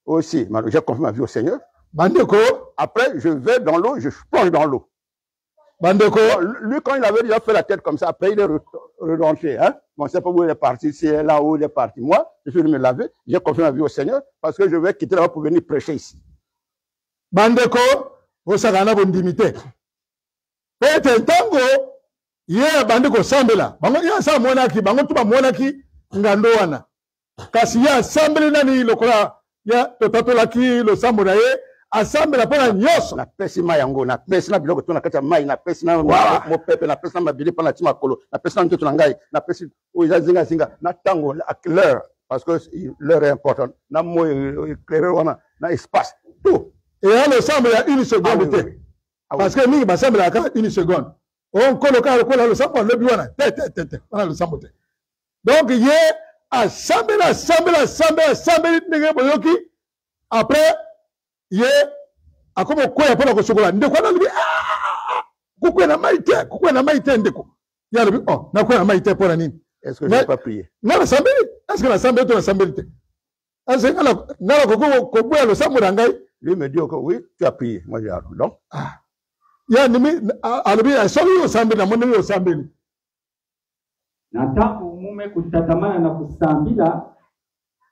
Aussi, j'ai confié ma vie au Seigneur. Bandeko. Après, je vais dans l'eau, je plonge dans l'eau. Bandeko. Lui, quand il avait déjà fait la tête comme ça, après, il est rentré, hein. Bon, c'est pas où il est parti, c'est là où il est parti. Moi, je suis venu me laver, j'ai confié ma vie au Seigneur parce que je vais quitter là-bas pour venir prêcher ici. Bandeko, vous savez, vous dimité. Peut-être tango, yeah, bandeko sambela. Bango ya sa monaki, bango tuba monaki ngando wana. Kasi ya sambela nani lokola ya totatolaki lo sambola ye. Assemble la pona nyoso na pesi mayango na pesi na biloko to na kati ya mai na pesi na mo pepe na pesi na mabili pa na tima kolo na pesi na ntoto na ngai na pesi o zinga zinga na tango l'heure parce que l'heure est importante na mo éclairer wana na espace tout et on ensemble il y a une seconde parce que mingi basemble la ka une seconde on coloca le sambo le biwana tete on le sambo donc il y a assemble ndenge boyoki après ye akomo koya pona kosokola ndeko na lubi kukwe na maite ndeko ya lubi oh na kwa na maite pona nini est-ce que je n'ai pas prié na sambeli est-ce que la sambeli to na sambeli te est-ce que na koko kobuya lo sambo ngai lui me dit que oui tu as prié moi j'ai donc ya nimi alubi asoli yo sambeli na moni yo sambeli na tangu mume kutatamana na kusambila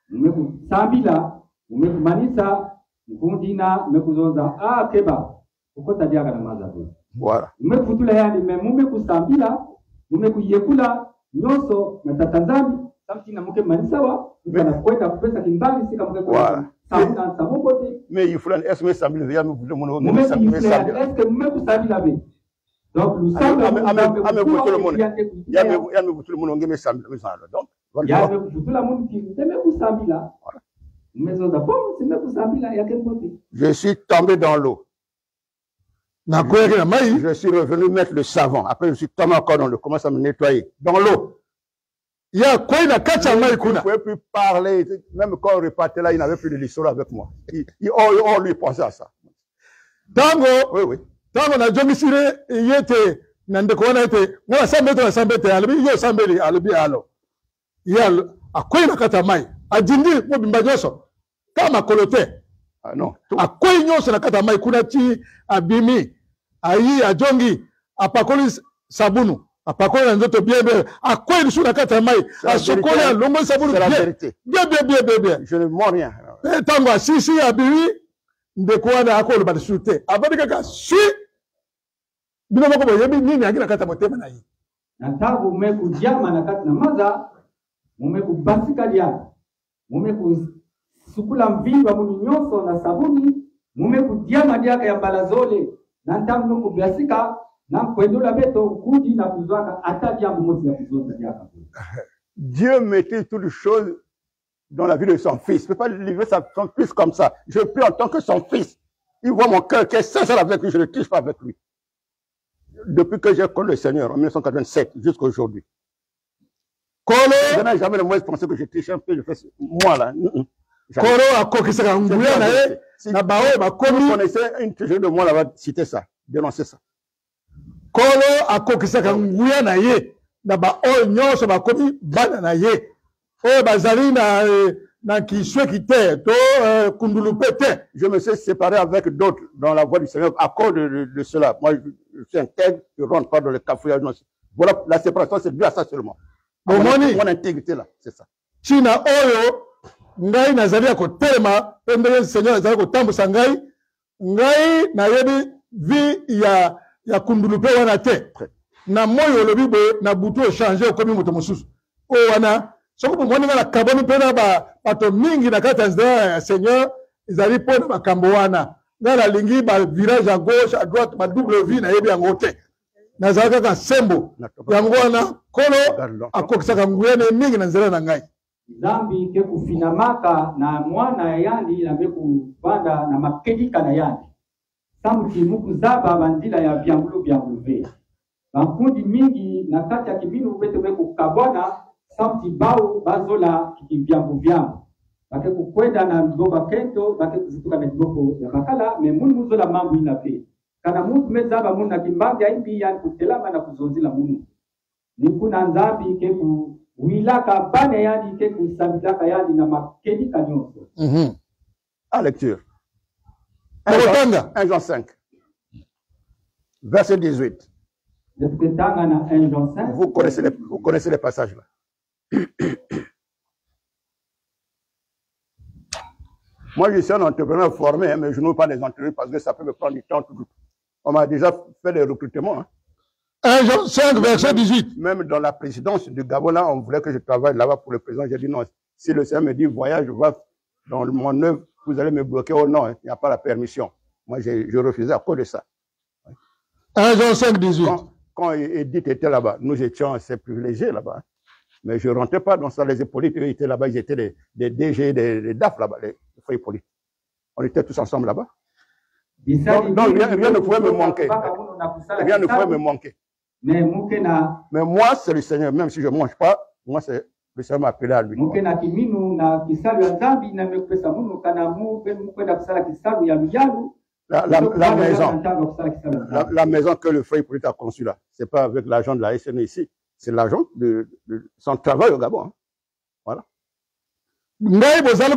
mume kumanisa mkundina mekuzonza keba ukota diaga na mazabu voilà mmefutula yani mume kusambila mume kuyekula nyoso na tatanzambi samti na mke manisawa na kwenda kupesa kimbali sika mke kwa samuna samobote mais il faut est-ce que sambila ya mume mume est-ce que mume kusambila be donc nous sommes tout le monde ya me tout le monde ngeme sambila donc ya me kutula monde qui me kusambila je suis tombé dans l'eau. Je suis revenu mettre le savon. Après, je suis tombé encore dans l'eau. Commence à me nettoyer. Dans l'eau. Il ne pouvait plus parler. Même quand on repartait là, il n'avait plus de l'histoire avec moi. On lui pensait à ça. Tango. Oui, oui. Tango na jongi sire yete nandeko wana yete ngala sambete na sambete alibi yo sambeli alibi alo. Yalo akwai na kata mai. Ajindi mo bimba nyoso. Kama kolote. Ah non. Akwai nyoso na kata mai kuna chi abimi ayi ajongi apakoli sabunu apakoli na nzoto bien akwai nisu na kata mai asokoli alongo sabunu bien. Je ne mens rien. Tango asisi abimi ndeko wana akolo batisute abadika ka si bino moko boyebi nini akina kata motema na yi natabu meku jama na kati na maza mumeku basika lia mumeku sukula mviva muni nyoso na sabuni mumeku diama diaka ya balazole na ntamu nuku basika na kwendula beto kudi na kuzwaka ata diambu mosi ya kuzota diaka. Dieu mettait toutes les choses dans la vie de son fils. Je ne peux pas livrer son fils comme ça. Je prie en tant que son fils. Il voit mon cœur qui est sincère avec lui. Je ne le touche pas avec lui. Depuis que j'ai connu le Seigneur en 1987 jusqu'à aujourd'hui. Je n'ai jamais le moins pensé que je triche un peu. Je fais moi là. Vous connaissez une tricherie de moi là-bas, citer ça, dénoncer ça. Je me suis séparé avec d'autres dans la voie du Seigneur à cause de cela. Moi, je suis intègre, je ne rentre pas dans le cafouillage. Voilà, la séparation, c'est dû à ça seulement. Mon intégrité là, c'est ça. China oyo, ngai nazali ya kotelema, pembele Seigneur nazali kotambusa ngai, ngai na yebi vi ya kundulupe wana te. Na moyo lobi bo na butu échanger okomi moto mosusu. O wana soko mwani na kaboni pena bato mingi na kata ya Seigneur ezali pona makambo wana. Ngala lingi ba virage à gauche à droite ba double vie na yebi yango te. Nazali kaka sembo. Yango wana kolo akokisaka nguyene mingi na nzela na ngai. Zambi ke kufinamaka na mwana yandi na beku banda na makedika na yandi. Samuti muku zaba bandila ya biangulu ve. Bankundi mingi na kati ya kibinu bete beku kabwana samuti bau bazola kibiambu. Bake kukwenda na mgoba kento bake kuzituka na kiboko ya bakala me munu muzola mambu ina pe. Kana munu mezaba munu na kimbambi ya imbi yani kutelama na kuzonzila munu. Nikuna nzambi ke ku wilaka bane yani ke kusambilaka yani na makedika nyonso. À lecture. 1 Jean 5. Verset 18. Vous connaissez les passages là. Moi, je suis un entrepreneur formé, mais je n'ouvre pas les entreprises parce que ça peut me prendre du temps. On m'a déjà fait des recrutements. Hein. 1 Jean 5, verset 18. Même dans la présidence du Gabon, là, on voulait que je travaille là-bas pour le président. J'ai dit non. Si le Seigneur me dit voyage, je vais dans mon œuvre, vous allez me bloquer. Oh non, il n'y a pas la permission. Moi, je refusais à cause de ça. 1 Jean 5, 18. Quand Edith était là-bas, nous étions assez privilégiés là-bas. Mais je ne rentrais pas dans ça. Les épaulites, eux, étaient là-bas. Ils étaient des DG, des DAF là-bas, les feuilles polites. On était tous ensemble là-bas. Donc rien ne pouvait me manquer. Rien ne pouvait me manquer. Mais moi, c'est le Seigneur. Même si je ne mange pas, moi, c'est le Seigneur m'a appelé à lui. La maison que le frère Hippolyte a conçue là, ce n'est pas avec l'argent de la SN ici, c'est l'argent de son travail au Gabon. Hein. Voilà. Même le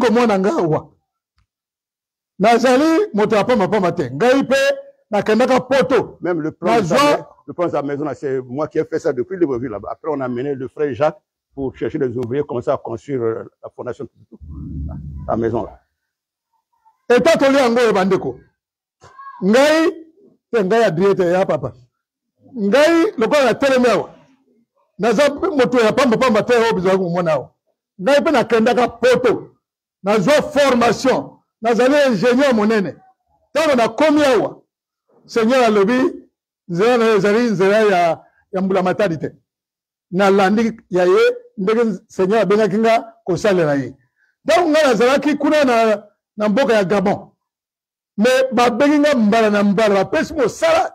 plan de la maison, c'est moi qui ai fait ça depuis le début là-bas. Après, on a mené le frère Jacques pour chercher des ouvriers, commencer à construire la fondation, la maison là. Et toi, tu es bandeko. Ngai, ngai adriete ya papa. Ngai, loko na telemewa. Naza moto ya pamba te ho bizwa ku mona. Ngai pe na kenda ka poto. Nazo formation. Nazali ingénieur monene. Tano na komi awa. Seigneur alobi, nzela ya mbula matadi te. Na landi ya ye, ndenge Seigneur abenga kinga kosalela ye. Donc ngai nazalaki kuna na mboka ya Gabon. mais babengi nga mbala na mbala bapesi mo sala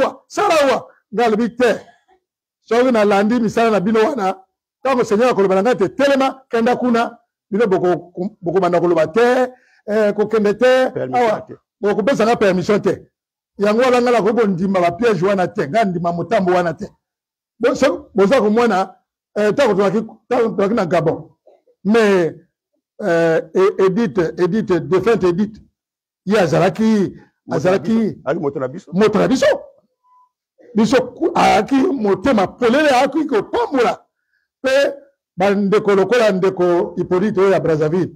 wa ngalobi te soki nalandi misala na bino wana ntango seigneur akoloba na ngai te telema kenda kuna bino bokobanda koloba te kokende te awa bokopesa nga permission te yango wana ngai nakoki kondima bapiège wana te ngai ndima motambo wana te boza komona ntango tozalaki na Gabon mais Edith défunte Edith ye azalaki moto na biso ayaki motema polele ayaki kopambola mpe bandeko lokola ndeko Hippolyte oyo ya Brazzaville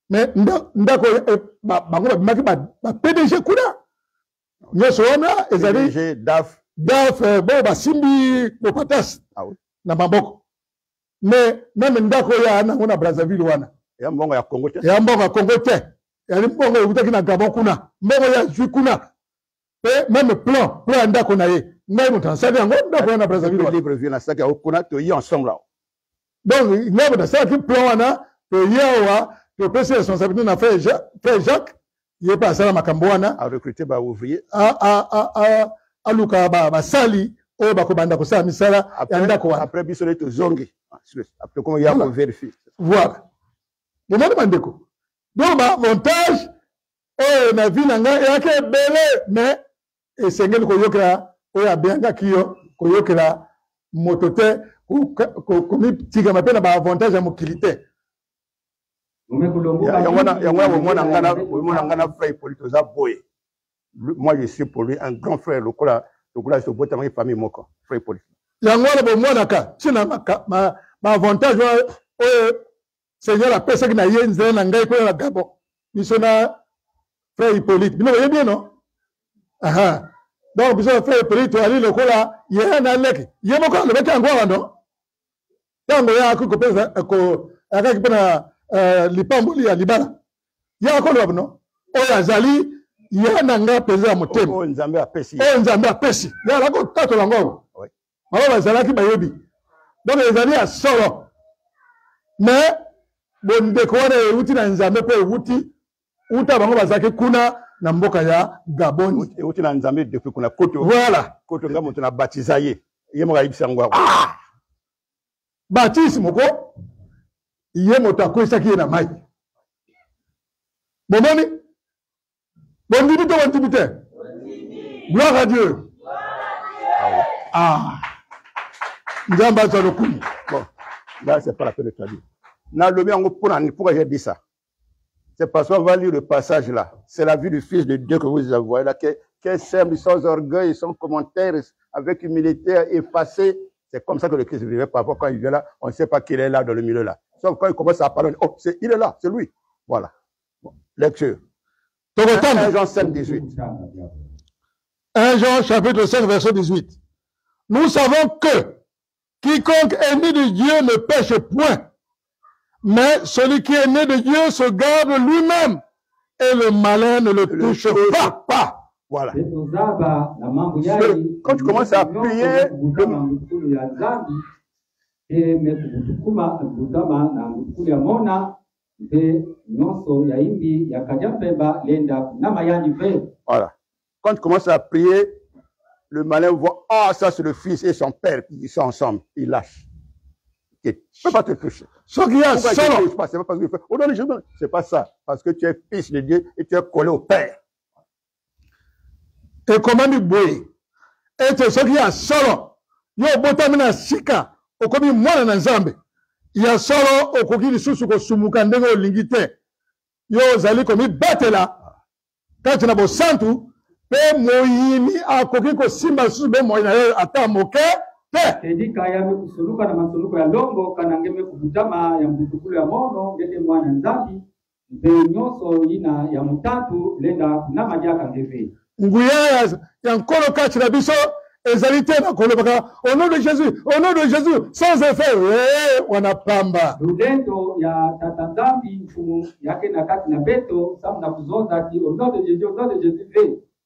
mais ndako bango babimaki ba PDG kuna nyonso wana ezali daf bo basimbi bopatas na maboko mais meme ndako ya nango na Brazzaville wana ya mbongo ya Congo te yali mbongo eutaki na Gabon kuna mbongo ya zwi kuna pe même plan ya ndako na ye ngai moto ansali yango ndako na Brazzaville wana libre vie na saki kuna to yi ensemble là donc ngai moto asali plan wana to ye awa to pesi responsabilité na frère Jacques ye pa asala makambo wana a recruter ba ouvrier aluka basali oyo bakobanda kosala misala ya ndako wana après biso le to zongi après comment ya ko vérifier voilà bomoni bandeko donc baavantage oyo na vie na ngai eyaki ebele mais esengeli koyokela oyo abengaki yo koyokela moto te komitigama mpe na baavantage ya mokili te moi je suis pour lui un grand frère lokola sobotama famille moko frère Hippolyte yango wana bomonaka ntina baavantage oyo Seigneur apesaki na ye nzela na ngai koya na Gabon biso na frère Hippolyte bino boyebi ye non donc biso na frère Hippolyte ali lokola ye na leki ye moko alobaki yango awa no ntango ye akoki kopesa akaki mpe na lipamboli ya libala ye akoloba bino oyo azali ye na ngai mpenza ya motema oyo nzambe apesi ye alaki kotatola yango bango bazalaki bayebi donc ezali ya solo mais bondeko wana euti na nzambe mpe euti uta bango bazalaki kuna na mboka ya Gabon euti na nzambe depuis kuna koto voilà koto nga moto na baptiza ye moko ayebisa yango baptise moko ye moto akwesaki ye na mai bomoni bondimi te gloire à Dieu nzambe azwa lokumu bon là c'est pas la peine de traduire. Pourquoi j'ai dit ça? C'est parce qu'on va lire le passage là. C'est la vie du Fils de Dieu que vous voyez là, qui est simple, sans orgueil, sans commentaire, avec humilité, effacé. C'est comme ça que le Christ vivait. Parfois, quand il vient là, on ne sait pas qu'il est là dans le milieu là. Sauf quand il commence à parler, oh, il est là, c'est lui. Voilà. Bon, lecture. 1 Jean 5, 18. 1 Jean chapitre 5, verset 18. Nous savons que quiconque est né de Dieu ne pêche point. Mais celui qui est né de Dieu se garde lui-même et le malin ne le touche pas. Voilà. Quand tu commences à prier, voilà. Quand tu commences à prier, le malin voit, ah, ça c'est le fils et son père, ils sont ensemble, il lâche. Tu ne peux pas te toucher. Ce qui est solo. C'est pas parce que c'est pas ça. Parce que tu es fils de Dieu et tu es collé au Père. Et comment du bruit? Et c'est ce qui est solo. Yo botamina sika. Okomi mwana na nzambe. Ya solo okoki lisusu ko sumuka ndenge olingi te. Yo zali komi batela. Kati na bo santu. Pe moyini akoki ko simba susu be moyina ata moke. Edika ya kusuluka na masuluko ya longo kanangeme kubutama ya mbutukulu ya mono ngete mwana nzambi mbe nyoso ina ya mutatu lenda na majaka ngeve nguya ya nkolo kati na biso ezalite na kolobaka au nom de Jésus sans effet wanapamba lulendo ya tata nzambi mfumu yake na kati na beto samu na kuzoza ki au nom de Jésus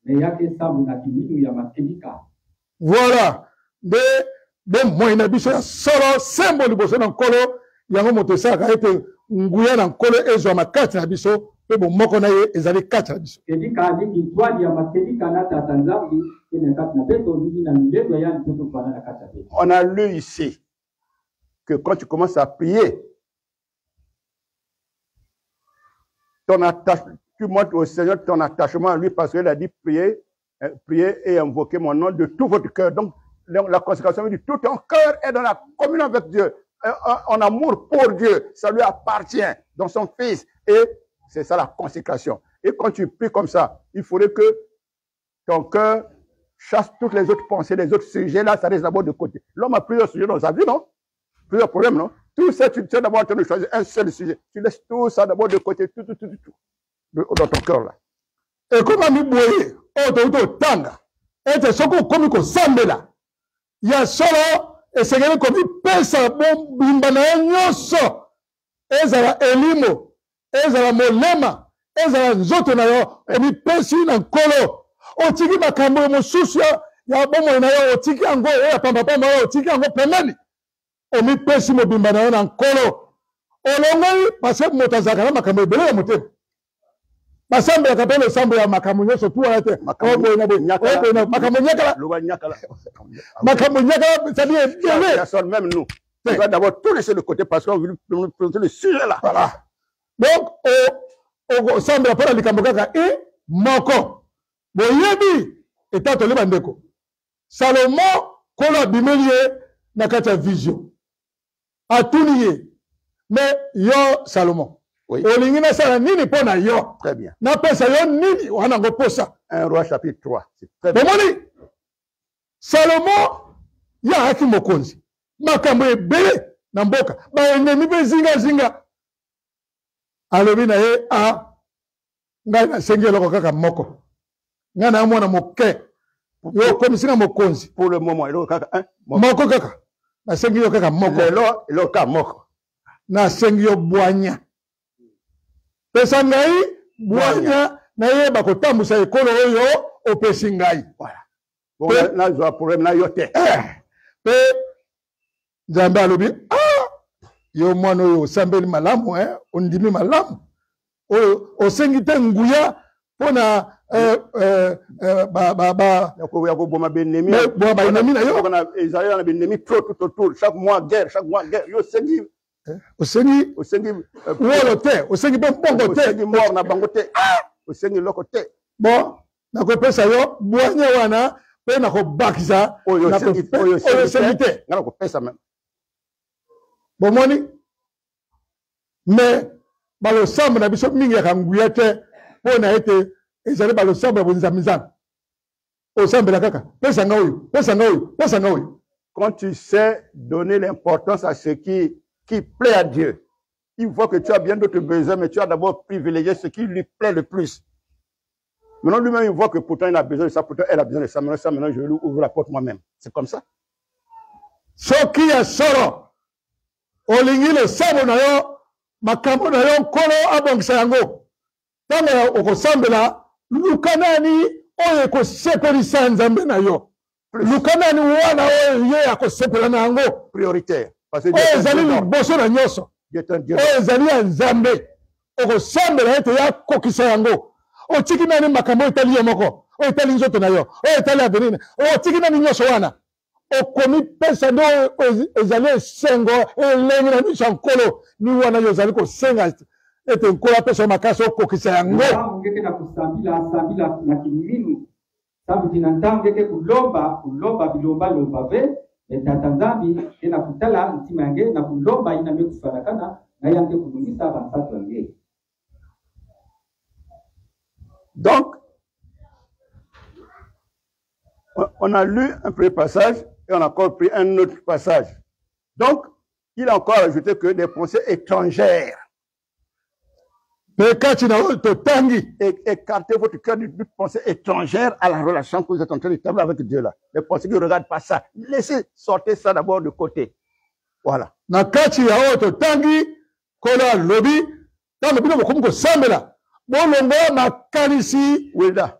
mais yake samu na kiminu ya makenika voilà de moyen na biso ya solo sembo liboso na nkolo yango moto esaka ete nguya na nkolo ezwa makati na biso pe bo moko na ye ezali kati na biso. Kedika mingi twali ya makedika na tata nzambi kene kati na beto mingi na milendo ya ntoto kwa na kati ya beto. On a lu ici que quand tu commences à prier, tu montres au Seigneur ton attachement à lui parce qu'il a dit prier et invoquer mon nom de tout votre cœur. Donc, la consécration veut dire tout ton cœur est dans la communion avec Dieu, en amour pour Dieu. Ça lui appartient dans son Fils. Et c'est ça la consécration. Et quand tu pries comme ça, il faudrait que ton cœur chasse toutes les autres pensées, les autres sujets. Là, ça reste d'abord de côté. L'homme a plusieurs sujets dans sa vie, non? Plusieurs problèmes, non? Tout ça, tu sais d'abord en train de choisir un seul sujet. Tu laisses tout ça d'abord de côté, tout. Dans ton cœur, là. Et comme ami boye, tanga, et te soko komi ko sambela. Ya solo, et c'est que komi pesa bon bimbana nyoso. Ezala elimo, ezala molema, ezala nzoto na yo, omi pesi na nkolo. Otiki makambo mosusu ya bomo na yo, otiki ango, ya pamba yo, otiki ango pemani. Omi pesi mo bimbana yo na nkolo. Olongoi, parce que motazaka na makambo ebele ya motema. Masambe ya kapelo sambo ya makambo nyoso tu ate. Makambo nyakala. Makambo nyakala, c'est-à-dire personne, même nous. On va d'abord tout laisser de côté parce qu'on veut présenter le sujet là. Voilà. Donc, au sambe ya pala likambo kaka moko. Boyebi etato le bandeko. Salomon kola bimelie na kati ya vision. Atuniye. Mais yo Salomon. Oui. Olingina sala nini pona yo. Très bien. Na pesa yo nini wana ngo posa. 1 Roi chapitre 3. C'est très bien. Bomoni. Salomon ya haki mokonzi. Makambo ebele na mboka. Ba ennemi be zinga. Alobi na ye ngai na sengi loko kaka moko. Ngai na mwana moke. Yo komisina mokonzi. Pour le moment, il kaka moko kaka. Na sengi yo kaka moko. Lelo ka moko. Na sengi yo bwanya. Pesa ngai bwanya na ye bakotambusa ekolo oyo opesi ngai. Voilà. Bon, là je problème na yote. Pe Nzambe alobi yo mwana oyo sambeli malamu ondimi malamu. Osengi te nguya pona yako boma benemi. Bo ba ennemi na yo. On a Israël na benemi tout autour. Chaque mois guerre. Yo sengi osengi wolo te, osengi bongo te, osengi mort na bango te, osengi loko te. Bon, nakopesa yo bwanya wana pe nakobakisa oyo sengi te. Ngana kopesa même. Bomoni mais balo sambo na biso mingi ya nguya te pona ete ezali balo sambo ya bonzamizana. Osambela kaka, pesa nga oyo. Quand tu sais donner l'importance à ce qui plaît à Dieu, il voit que tu as bien d'autres besoins, mais tu as d'abord privilégié ce qui lui plaît le plus. Maintenant, lui-même, il voit que pourtant il a besoin de ça, pourtant elle a besoin de ça. Maintenant je vais lui ouvrir la porte moi-même. C'est comme ça. Soki ya soro, olingi le sabo na yo, makambo na yo nkolo abongisa yango. Tanga okosambela, lukanani oyo ekosepelisa Nzambe na yo. Lukanani wana oyo ye akosepela na yango. Prioritaire. Ezali liboso na nyonso. Ezali ya Nzambe. Okosambela ete ya kokisa yango. Otiki nani makambo etali yo moko. Etali nzoto na yo. Etali avenir. Otiki nani nyonso wana. Okomi pesa ndo ezali esengo elengi na miso nkolo ni wana yo ezali kosenga ete nkolo apesa makasi okokisa yango. Ngeke na kusambila na kiminu. Sabu tinantangeke kulomba bilomba ve. Tata Nzambi ena kutala ntima yange na kulomba ina mekufarakana na yange kulungisa bansatu yange. Donc, on a lu un premier passage et on a encore pris un autre passage. Donc, il a encore ajouté que des pensées étrangères. Écartez votre cœur de toute pensée étrangère à la relation que vous êtes en train d'établir avec Dieu là. Les pensées qui ne regardent pas ça. Laissez sortir ça d'abord de côté. Voilà. Nakati ya oto tangi kola lobi tango bino bokomko sambela bolongo makanisi weda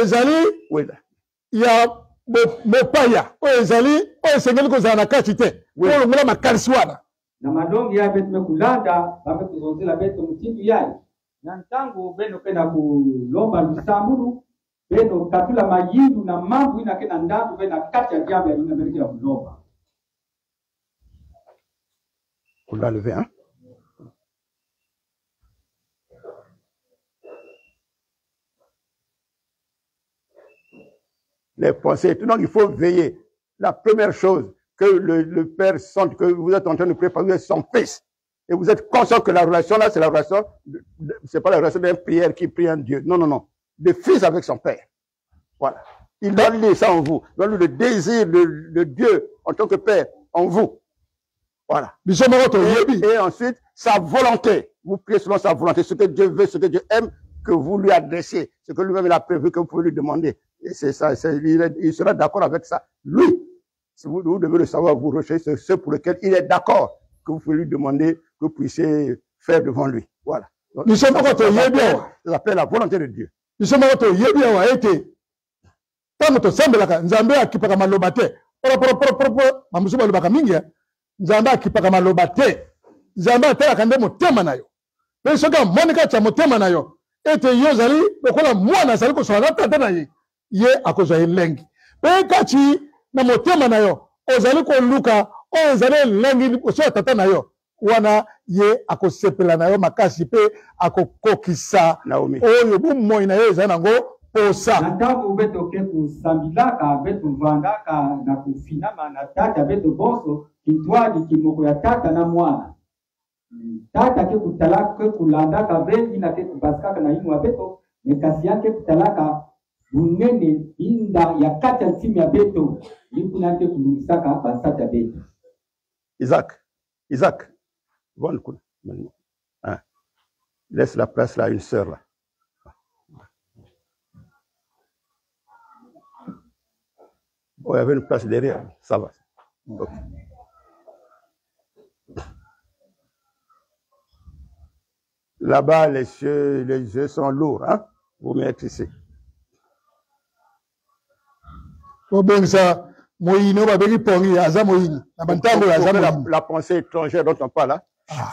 ezali weda ya bopaya ezali sengeli kozala na kati te bolongo la makanisi wana na madongi ya betu mekulanda bame kuzonzela betu mtindu yai Nantangu beno kena kulomba lusambulu beno katula mayindu na mambu ina kena ndandu bena kati ya diabu ya ina beno kena kulomba. On l'a levé, hein? Les pensées. Donc, il faut veiller. La première chose, que le Père sente que vous êtes en train de préparer, vous êtes son fils. Et vous êtes conscient que la relation là, c'est la relation, c'est pas la relation d'une prière qui prie un Dieu. Non, non, non. Le fils avec son Père. Voilà. Il donne ça en vous. Il donne le désir de Dieu en tant que Père en vous. Voilà. Et ensuite, sa volonté. Vous priez selon sa volonté. Ce que Dieu veut, ce que Dieu aime, que vous lui adressez. Ce que lui-même il a prévu, que vous pouvez lui demander. Et c'est ça. Il sera d'accord avec ça. Lui, si vous devez le savoir, vous recherchez ce pour lequel il est d'accord, que vous pouvez lui demander, que vous puissiez faire devant lui. Voilà. Donc, ça s'appelle la volonté de Dieu. Nzambe akipaka maloba te. Nzambe atalaka nde motema na yo. Pe soka monika cha motema na yo. Ete yo zali lokola mwana zali ko sola tata na ye. Ye akozwa elengi. Pe kati na motema na yo. Ozali ko luka o zali elengi so tata na yo. Wana ye akosepela na yo makasi pe akokokisa Naomi. Oyo bu moyi na yo zana ngo posa. Nantangu beto ke kusambilaka beto vandaka na kufinama na tata beto boso kitwali kimoko ya tata na mwana. Tata ke kutalaka ke kulandaka vengi na ke kubaskaka na inu wa beto nekasi yake kutalaka unene inda ya kata ntimi ya beto nikuna ke kulungisaka basata beto. Isaac. Bon, hein. Laisse la place là à une sœur là. Oh, il y avait une place derrière. Ça va. Okay. Là-bas, les yeux sont lourds. Hein? Vous mettez ici. La pensée étrangère dont on parle là,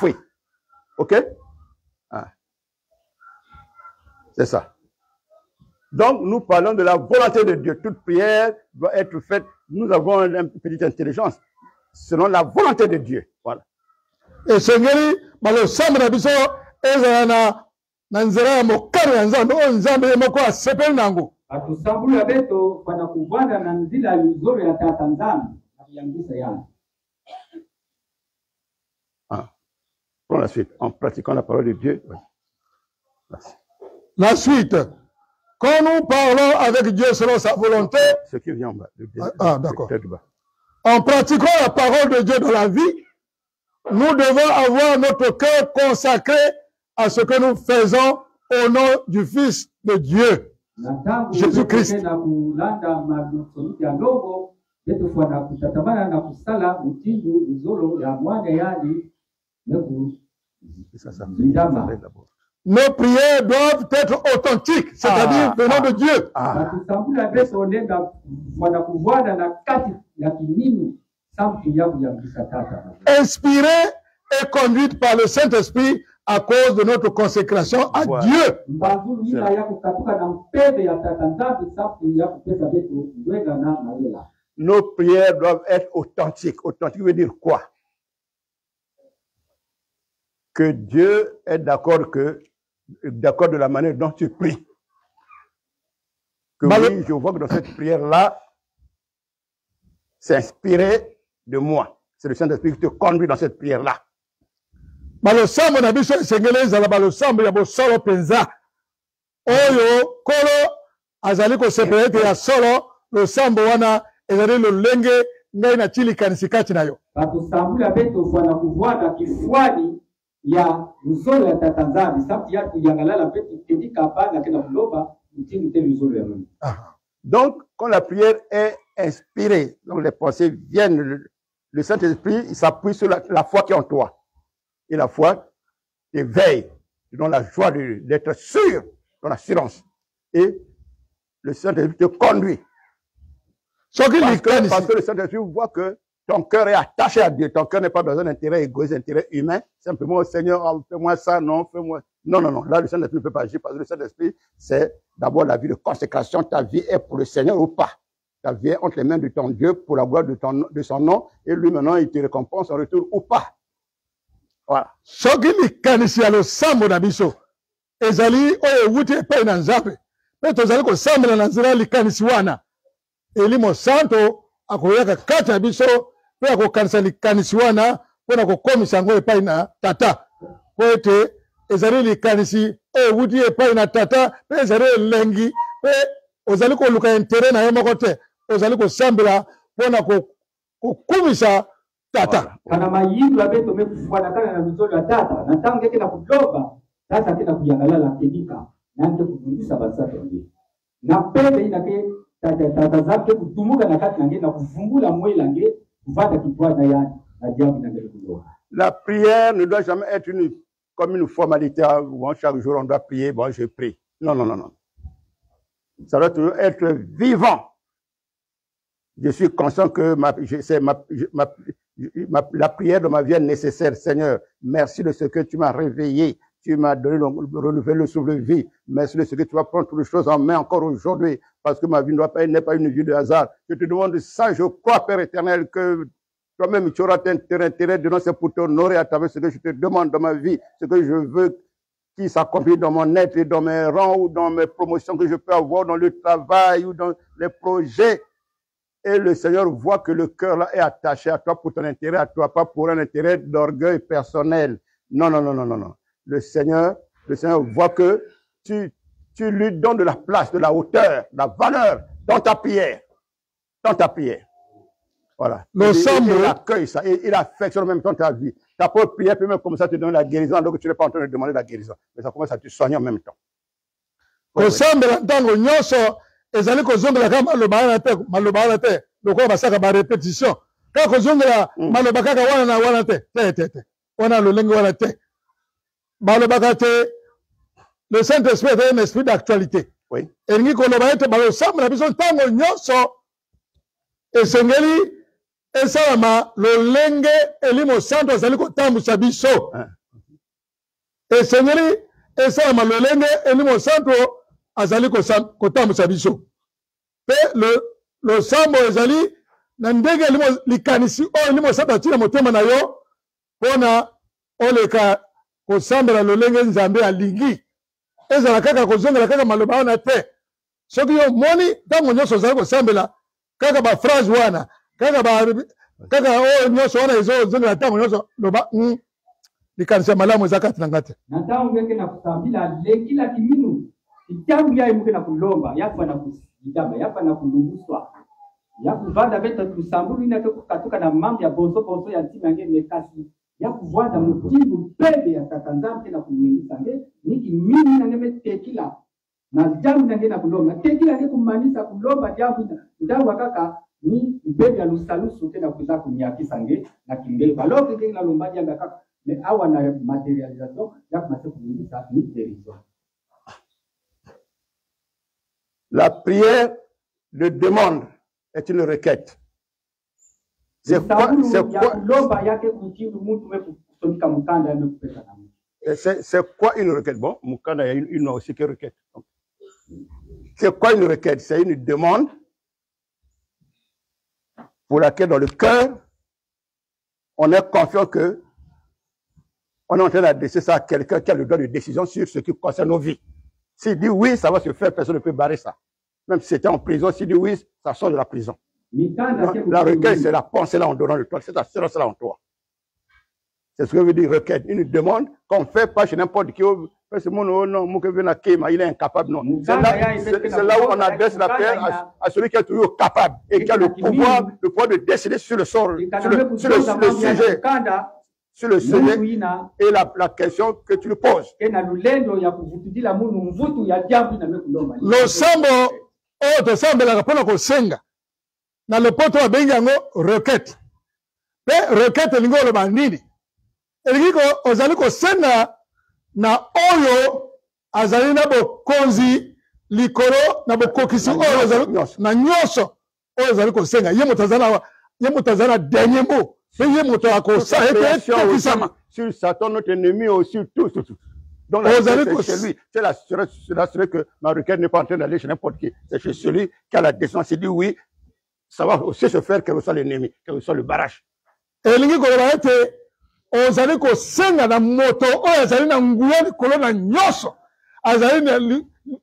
oui. Ok? Ah. C'est ça. Donc, nous parlons de la volonté de Dieu. Toute prière doit être faite. Nous avons une petite intelligence selon la volonté de Dieu. Voilà. Et Seigneur, malo samra biso ezana nanzera mokari nzambe nzambe moko asepeli nango. Atusambula beto pana kuvanda na nzila yuzoro ya tata nzambe akiyangisa yana. Prends la suite. En pratiquant la parole de Dieu. Merci. La suite. Quand nous parlons avec Dieu selon sa volonté, ce qui vient en bas. D'accord. En pratiquant la parole de Dieu dans la vie, nous devons avoir notre cœur consacré à ce que nous faisons au nom du Fils de Dieu, Jésus-Christ. Nos prières doivent être authentiques, c'est-à-dire venant de Dieu. Inspirées et conduites par le Saint-Esprit à cause de notre consécration à Dieu. Nos prières doivent être authentiques. Authentique veut dire quoi? Que Dieu est d'accord de la manière dont tu pries. Que oui, je vois que dans cette prière-là, c'est inspiré de moi. C'est le Saint-Esprit qui te conduit dans cette prière-là. Balosambo na biso esengeleza la balosambo ya bosolo penza. Oyo kolo azali ko sepelete ya solo losambo wana ezali lolenge ngai na chili kanisikati nayo. Batusambula beto fwana kuvwana kifwani ya luzolo ya tatanzani sapi ya kuyangalala peti tedika bana kena kuloba mtini tele luzolo ya Mungu. Donc quand la prière est inspirée, donc les pensées viennent, le Saint-Esprit il s'appuie sur la foi qui est en toi. Et la foi éveille, dans la joie d'être sûr, dans l'assurance. Et le Saint-Esprit te conduit. Parce que le Saint-Esprit voit que ton cœur est attaché à Dieu. Ton cœur n'est pas dans un intérêt égoïste, un intérêt humain. Simplement, oh, Seigneur, oh, fais-moi ça, non, fais-moi. Non, non, non. Là, le Saint-Esprit ne peut pas agir parce que le Saint-Esprit, c'est d'abord la vie de consécration. Ta vie est pour le Seigneur ou pas. Ta vie est entre les mains de ton Dieu pour la gloire de son nom. Et lui, maintenant, il te récompense en retour ou pas. Voilà. Soki likanisi ya losambo na biso ezali oyo ewuti epai na Nzambe mpe tozali kosambela na nzela likanisi wana Elimo Santo akoyaka kati na biso mpe akokanisa likanisi wana mpona kokomisa yango epai na Tata po ete ezali likanisi oyo ewuti epai na Tata mpe ezali elengi mpe ozali koluka intere na yo moko te ozali kosambela mpona kokumisa Tata. Kana mayindo abeto mekufuana kana na mizolo ya Tata na tangu kena kuloba Tata kena kuyangala la kedika nange kufundisa basato ngi na pele inake Tata zake kutumuka na kati nange na kuvumbula mwela nge kuvata kitwa na yani na diabu nange kuloba. La prière ne doit jamais être comme une formalité. Bon, chaque jour on doit prier, bon je prie. Non, non, non, non. Ça doit toujours être vivant. Je suis conscient que la prière de ma vie est nécessaire. Seigneur, merci de ce que tu m'as réveillé. Tu m'as donné renouvelé le souffle de vie. Merci de ce que tu vas prendre toutes les choses en main encore aujourd'hui. Parce que ma vie n'est pas une vie de hasard. Je te demande ça, je crois, Père éternel, que toi-même tu auras intérêt de nous, c'est pour t'honorer à travers ce que je te demande dans ma vie, ce que je veux qui s'accomplit dans mon être et dans mes rangs ou dans mes promotions que je peux avoir dans le travail ou dans les projets. Et le Seigneur voit que le cœur là est attaché à toi pour ton intérêt, à toi, pas pour un intérêt d'orgueil personnel. Non, non, non, non, non, non. Le Seigneur voit que tu lui donnes de la place, de la hauteur, de la valeur dans ta prière. Dans ta prière. Voilà. Il accueille ça, il affectionne en même temps ta vie. Ta propre prière peut même commencer à te donner la guérison, alors que tu n'es pas en train de demander la guérison. Mais ça commence à te soigner en même temps. ezali kozongela kaka maloba wana te lokola basaka ba répétition kaka kozongela maloba kaka wana na wana te wana lolenge wana te balobaka te le Saint-Esprit est un esprit d'actualité elingi koloba ete balosambela biso ntango nyonso esengeli esalama lolenge Elimo Santo azali kotambusa biso esengeli esalama lolenge Elimo Santo azali kotambusa biso pe le sambo ezali na ndenge likanisi oyo Elimo Santo atina motema na yo mpona oleka kosambela lolenge Nzambe alingi ezala kaka kozongela kaka maloba wana te soki yo moni ntango nyonso ozali kosambela kaka baphrase wana kaka oyo nyonso wana ezozongela ntango nyonso loba likanisi ya malamu eza kati na nga te na ntango ngeke na kusambila lekila kiminu itabu ya imuke na kulomba yafa na kusidama yafa na kulunguswa yakuvanda beta kusambulu ina kukatuka na mambo ya bozo ya ntima ngeke mekasi yakuvanda mutibu pebe ya tatanzamke na kumwingisa nge niki mimi na ngeme tekila na jamu na ngeke na kulomba tekila ngeke kumanisa kulomba jamu ndawa kaka ni mbele ya lusalusu tena kuza kunyakisa nge na kimbele baloke ngeke na lomba ya kaka mais awa na matérialisation yakumase kumwingisa ni dérision. La prière de demande est une requête. C'est quoi une requête? Bon, Mukanda, il y a une aussi que requête. C'est quoi une requête? C'est une demande pour laquelle dans le cœur, on est confiant que on est en train d'adresser ça à quelqu'un qui a le droit de décision sur ce qui concerne nos vies. S'il dit oui, ça va se faire, personne ne peut barrer ça. Même si c'était en prison, s'il dit oui, ça sort de la prison. La requête, c'est la pensée là en donnant le toi, c'est l'assurance là en toi. C'est ce que veut dire requête. Une demande qu'on ne fait pas chez n'importe qui. Il est incapable. Non. C'est là où on adresse la prière à celui qui est toujours capable et qui a le pouvoir de décider sur le sort, sur le sujet et la question que tu lui poses. Losambo oyo tosambelaka mpona kosenga na lopoto babengi yango requête pe requête elingi oloba nini elingi ozali kosenga na oyo azali na bokonzi likolo na bokokisi oyo na nyonso oyo azali kosenga ye moto azali ye moto aza na dernier mot pe ye moto akosala ete ekokisama sur Satan notre ennemi aussi tout. Donc la c'est chez lui. Cela serait que ma requête n'est pas en train d'aller chez n'importe qui. C'est chez celui qui a la décence. Il dit oui, ça va aussi se faire quel que soit l'ennemi, quel que soit le barrage. elingi koloba ete ozali kosenga na moto oyo azali na nguya likolo na nyonso azali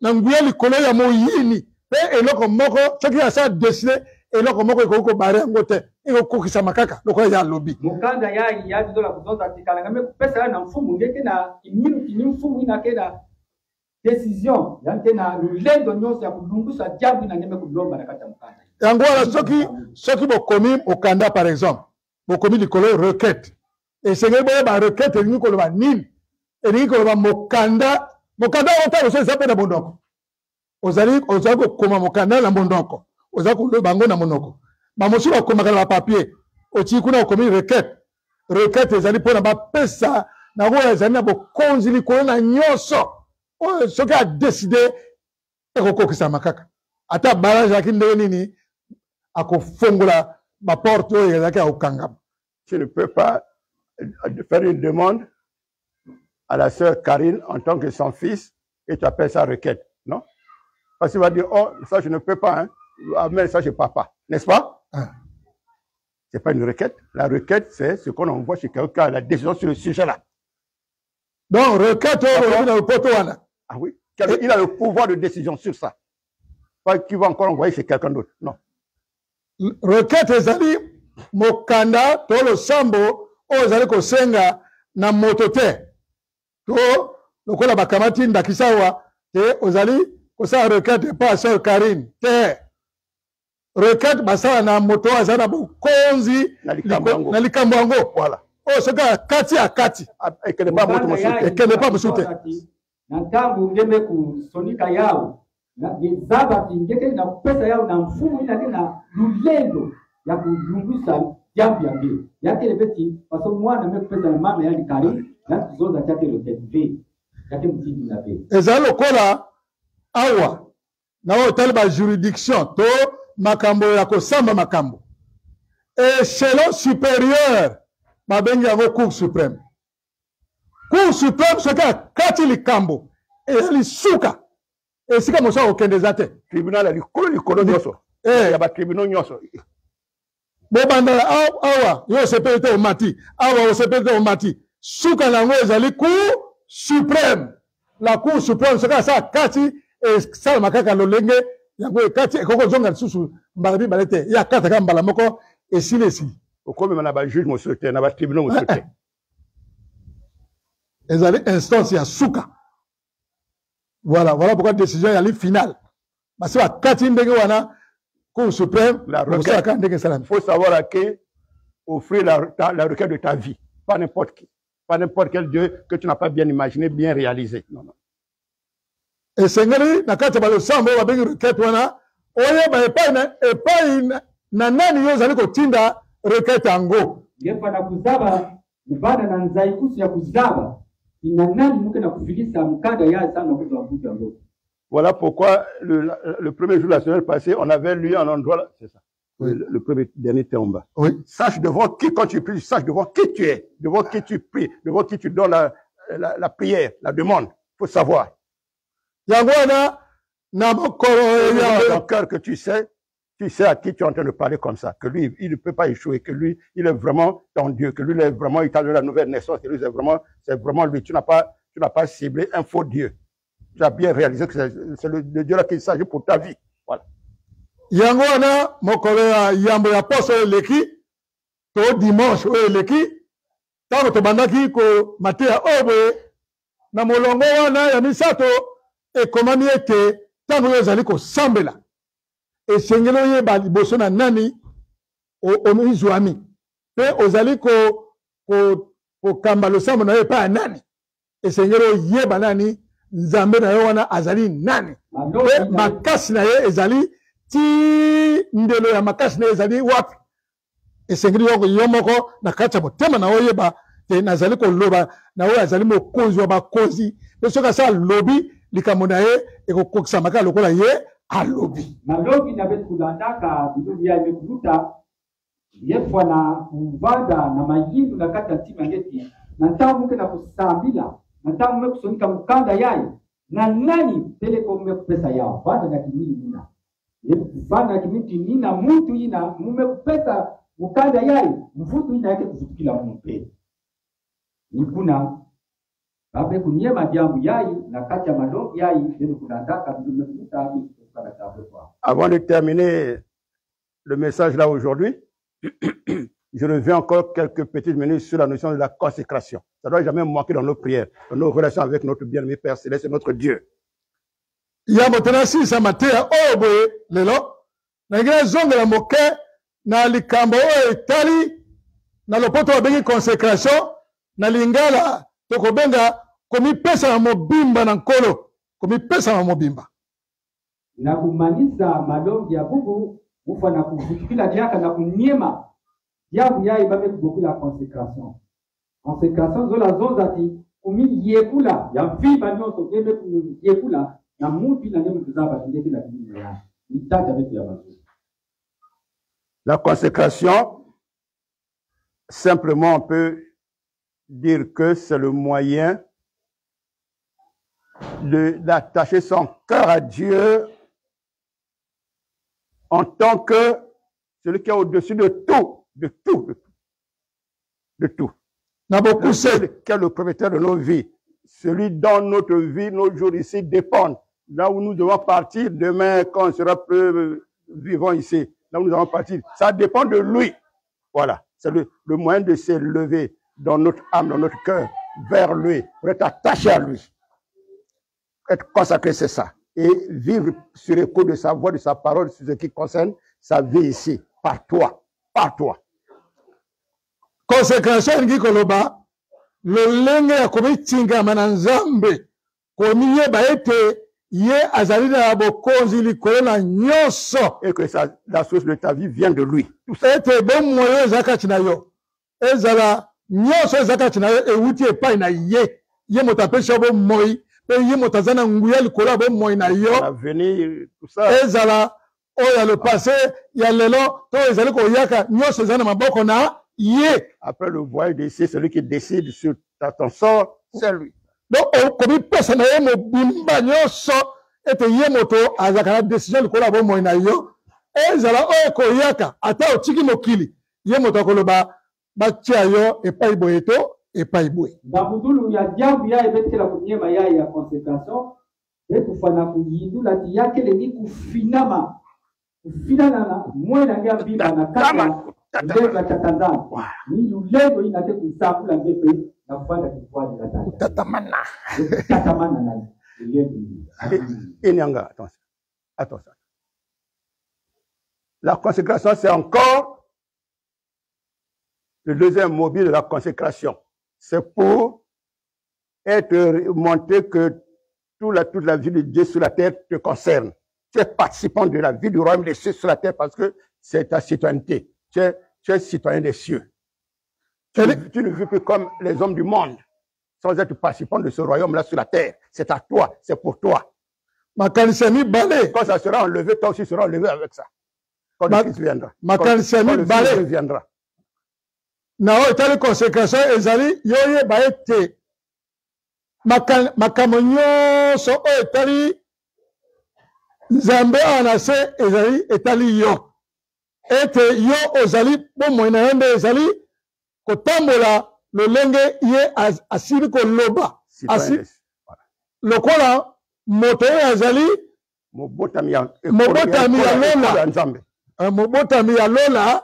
na nguya likolo ya moyini pe eloko moko soki asa desine eloko moko ekoki kobare yango te ekokokisama kaka lokola ya lobi mukanda ya dola kuzonza tikala ngame kupesa na mfumu ngeke na iminuti ni mfumu inake na decision yante na lulendo nyonso ya kulungusa jambo na ngeme kulomba na kata mukanda yango wala soki bokomi okanda par exemple bokomi likolo requête esengeli boyeba requête elingi koloba nini elingi koloba mokanda otalo so eza mpe na mondoko ozali kokoma mokanda na mondoko ozali koloba yango na monoko bamosusu bakomaka na bapapier otii kuna okomi requête ezali mpona bapesa nango oyo ezali na bokonzi likolo na nyonso oyo soki adeside ekokokisama kaka ata barage yaki ndenge nini akofongola baporte oyo ezalaki akokangama. Tu ne peux pas faire une demande à la sœur Karine en tant que son fils et tu appelles ça requête, non? Parce qu'il va dire, oh, ça je ne peux pas, hein. Amen, ça je ne peux pas, n'est-ce pas? Hein. Ce n'est pas une requête. La requête, c'est ce qu'on envoie chez quelqu'un qui a la décision sur le sujet-là. Donc, requête, ah oui, il a le pouvoir de décision sur ça. Pas qu'il va encore envoyer chez quelqu'un d'autre, non. Requête, ezali mokanda to lo sambo o ezali kosenga na motote to lokola bakamati ndakisawa te ozali kosala requête pa sœur Karine te requête basala na moto azali na bokonzi na likambo yango voilà o soka kati akati ekele pa musute na ntango ngeme kusonika yao na gezaba ngeke na pesa yao na mfumu inake na lulendo ya kulungusa jambo ya mbele yake lebeti paso mwana mepesa na mama yani Karine na tuzoza chake lotev yake mtindi na be ezali lokola awa na otali ba juridiction to makambo ya kosamba makambo échelon supérieur babengi yango cour suprême soki akati likambo ezali suka esika mosu akokendeza te tribunal ya likolo nyonso ya batribunal nyonso bobanda awa yo osepeli te omati awa osepeli te omati suka na yango ezali cour suprême la cour suprême soki asa kati esalama kaka lolenge yango ekati ekokozonga lisusu mbala mibale te ye akataka mbala moko esili esili okomema na bajuge mosusu te na batribunal mosusu te ezali instance ya suka voilà pourquoi décision yali finale basi bakati ndenge wana cour suprême il faut savoir que offrir la requête de ta vie pas n'importe qui pas n'importe quel Dieu que tu n'as pas bien imaginé bien réalisé non esengeli na kati ya balosambo oyo babengi requête wana oyeba epai na nani yo ozali kotinda requête yango yepa na kuzaba ibada na nzaikusi ya kuzaba ina nani muke na kufilisa mkada ya sana kwa mbuto yango. Voilà pourquoi le premier jour de la semaine passée, on avait lu un endroit, c'est ça, oui. le premier dernier tombe. Oui. Sache devant qui, quand tu pries, sache devant qui tu es, devant qui tu pries, devant qui tu donnes la prière, la demande. Il faut savoir. Dans ton cœur que tu sais à qui tu es en train de parler comme ça, que lui, il ne peut pas échouer, que lui, il est vraiment ton Dieu, que lui, il est vraiment, il t'a donné la nouvelle naissance, que lui, c'est vraiment lui. Tu n'as pas ciblé un faux Dieu. Tu as bien réalisé que c'est le Dieu-là qu'il s'agit pour ta vie. Voilà. Yango wana mokolo ya yambo ya poso eleki to dimanche oyo eleki tango tobandaki ko mateya oyo na molongo wana ya misato ekomami ete tango oyo ezali kosambela esengeli oyeba liboso na nani omizwami mpe ozali kokamba losambo na yo epai ya nani esengeli oyeba nani nzambe na yo wana azali nani mpe makasi na ye ezali ti ndelo ya makasi na ye ezali wapi esengeli yo moko na kati ya motema na oyeba te nazali koloba na oyo azali mokonzi wa bakonzi mpe soki asa alobi likambo na ye ekokokisama kaka lokola ye alobi malobi na betu kulandaka bilobi ya imekuluta yefwa na kuvanda na mayindu na kati ya tima ngeti na ntamuke na kusambila na ntamuke kusonika mkanda yai na nani teleko mmekupesa yao vanda na kimini nina vanda na kimini nina mtu ina mmekupesa mkanda yai mfutu ina yake kufutukila mpe nikuna babe kunyema jambu yai na kati ya malongi yai ndio kuna ndaka ndio mmekuta Avant de terminer le message là aujourd'hui, je reviens encore quelques petites minutes sur la notion de la consécration. Ça ne doit jamais manquer dans nos prières, dans nos relations avec notre bien-aimé Père Céleste et notre Dieu. Il y a maintenant si ça m'a été lelo na ngela zonga la moke na likambo etali na lopoto bengi consécration na lingala tokobenga komi pesa na mobimba na nkolo komi pesa na mobimba na kumaliza malongi ya bubu ufa na kuvutikila diaka na kunyema yabu yai babe kubokila consécration zola zozati kumi yekula ya mfiba nyoso kebe yekula na mutu na nemu tuzaba ndeke la kibini ya mitaja betu ya mazuri. La consécration, simplement on peut dire que c'est le moyen d'attacher son cœur à Dieu en tant que celui qui est au-dessus de tout, de tout, de tout, de tout. Celui qui est le propriétaire de nos vies, celui dont notre vie, nos jours ici dépendent. Là où nous devons partir demain, quand on sera plus vivant ici, là où nous allons partir, ça dépend de lui. Voilà, c'est le moyen de s'élever dans notre âme, dans notre cœur, vers lui, pour être attaché à lui. Être consacré, c'est ça. Et vivre sur l'écoute de sa voix, de sa parole, sur ce qui concerne sa vie ici, par toi, par toi. Consécration ngi koloba le lenge ya komitinga mananzambe komiye baete ye azali na bokonzi likolo na nyonso et que la source de ta vie vient de lui. Tout ça ete bon moyo zakati na yo ezala nyonso zakati na yo ewuti epai na ye motapesha bo moi pe ye motazana nguya likolo bo moi na yo l'avenir tout ça ezala oya le passé ya lelo to ezali ko yaka nyonso ezana maboko na ye. Après le voyage d'essai, celui qui décide sur ton sort, c'est lui. Donc, comme personne n'a eu bimba nyonso et ye moto azakana décision de kola bo moina yo ezala o koyaka ata otiki mokili ye moto koloba batia yo epai boyeto epai boye. Babudulu ya diambu ya ebetela kunyema ya consécration et kufana kuyindula ti yake le kufinama kufinana mwena ngia bimba na kaka ndeka tatandana ni lulego inate kusakula ngepe na kufanya kifwani katata tatamana na Inyanga, attention. La consécration, c'est encore le deuxième mobile de la consécration. C'est pour montrer que toute la vie de Dieu sur la terre te concerne. Tu es participant de la vie du royaume des cieux sur la terre parce que c'est ta citoyenneté. Tu es citoyen des cieux. Tu ne vis plus comme les hommes du monde, sans être participant de ce royaume-là sur la terre. C'est à toi, c'est pour toi. Quand ça sera enlevé, toi aussi sera enlevé avec ça. Quand le Christ viendra. Quand le Christ viendra. Nao etali consécration ezali yoye baete makambo nyonso oyo etali nzambe anase ezali etali yo ete yo ozali bomoi na yo nde ezali kotambola lolenge ye asili koloba lokola moto oyo azali mobotami ya lola mobotami ya lola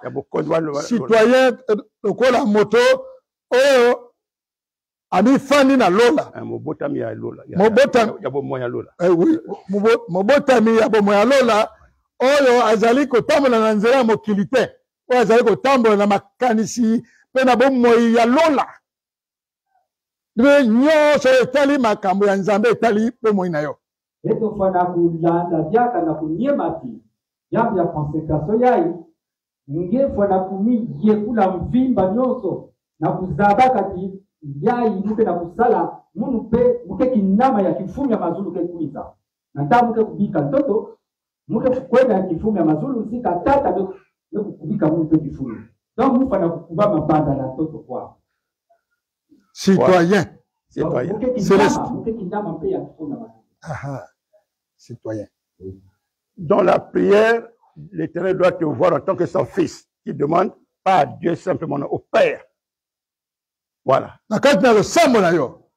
citoyen lokola moto oyo amifandi na lola mobotami ya lola mobotami ya bomoi ya lola mobotami ya bomoi ya lola oyo azali kotambola na nzela ya mokili te oyo azali kotambola na makanisi mpe na bomoi ya lola nyonso etali makambo ya nzambe etali bomoi na yo etofana kulanda diaka na kunyemati jambo ya consécration yai ngefana kumi yekula mvimba nyonso na kuzaba kati yai muke na kusala munu pe muke kinama ya kifumu ya mazulu ke kuiza na tamuke kubika ntoto muke kwenda ya kifumu ya mazulu sika tata be kubika munu pe kifumu Donc nous fana kuba mabanda na toto kwa. Citoyen. Citoyen. Citoyen. Dans la prière, l'Éternel doit te voir en tant que son fils, qui demande pas à Dieu simplement, au Père. Voilà. Nakati na losambo na yo.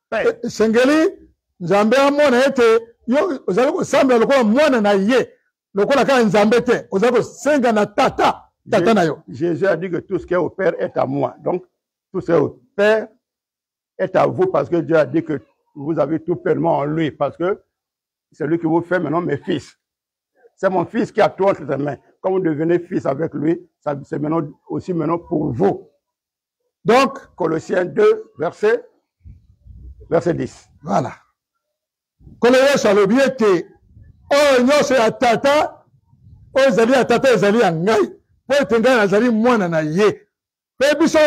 Sengeli nzambe amona ete yo ozali kosambela lokola mwana na ye. Lokola kaka nzambe te, ozali kosenga na tata na yo. Jésus a dit que tout ce qui est au Père est à moi. Donc tout ce qui est au Père est à vous parce que Dieu a dit que vous avez tout pleinement en lui parce que c'est lui qui vous fait maintenant mes fils. C'est mon fils qui a tout entre ses mains. Quand vous devenez fils avec lui, c'est maintenant aussi maintenant pour vous. Donc, Colossiens 2, verset 10. Voilà. Colossiens sur le biais que oh nyonso ya tata o ezali ya tata ezali ya ngai po etenga na zali mwana na ye. Pe biso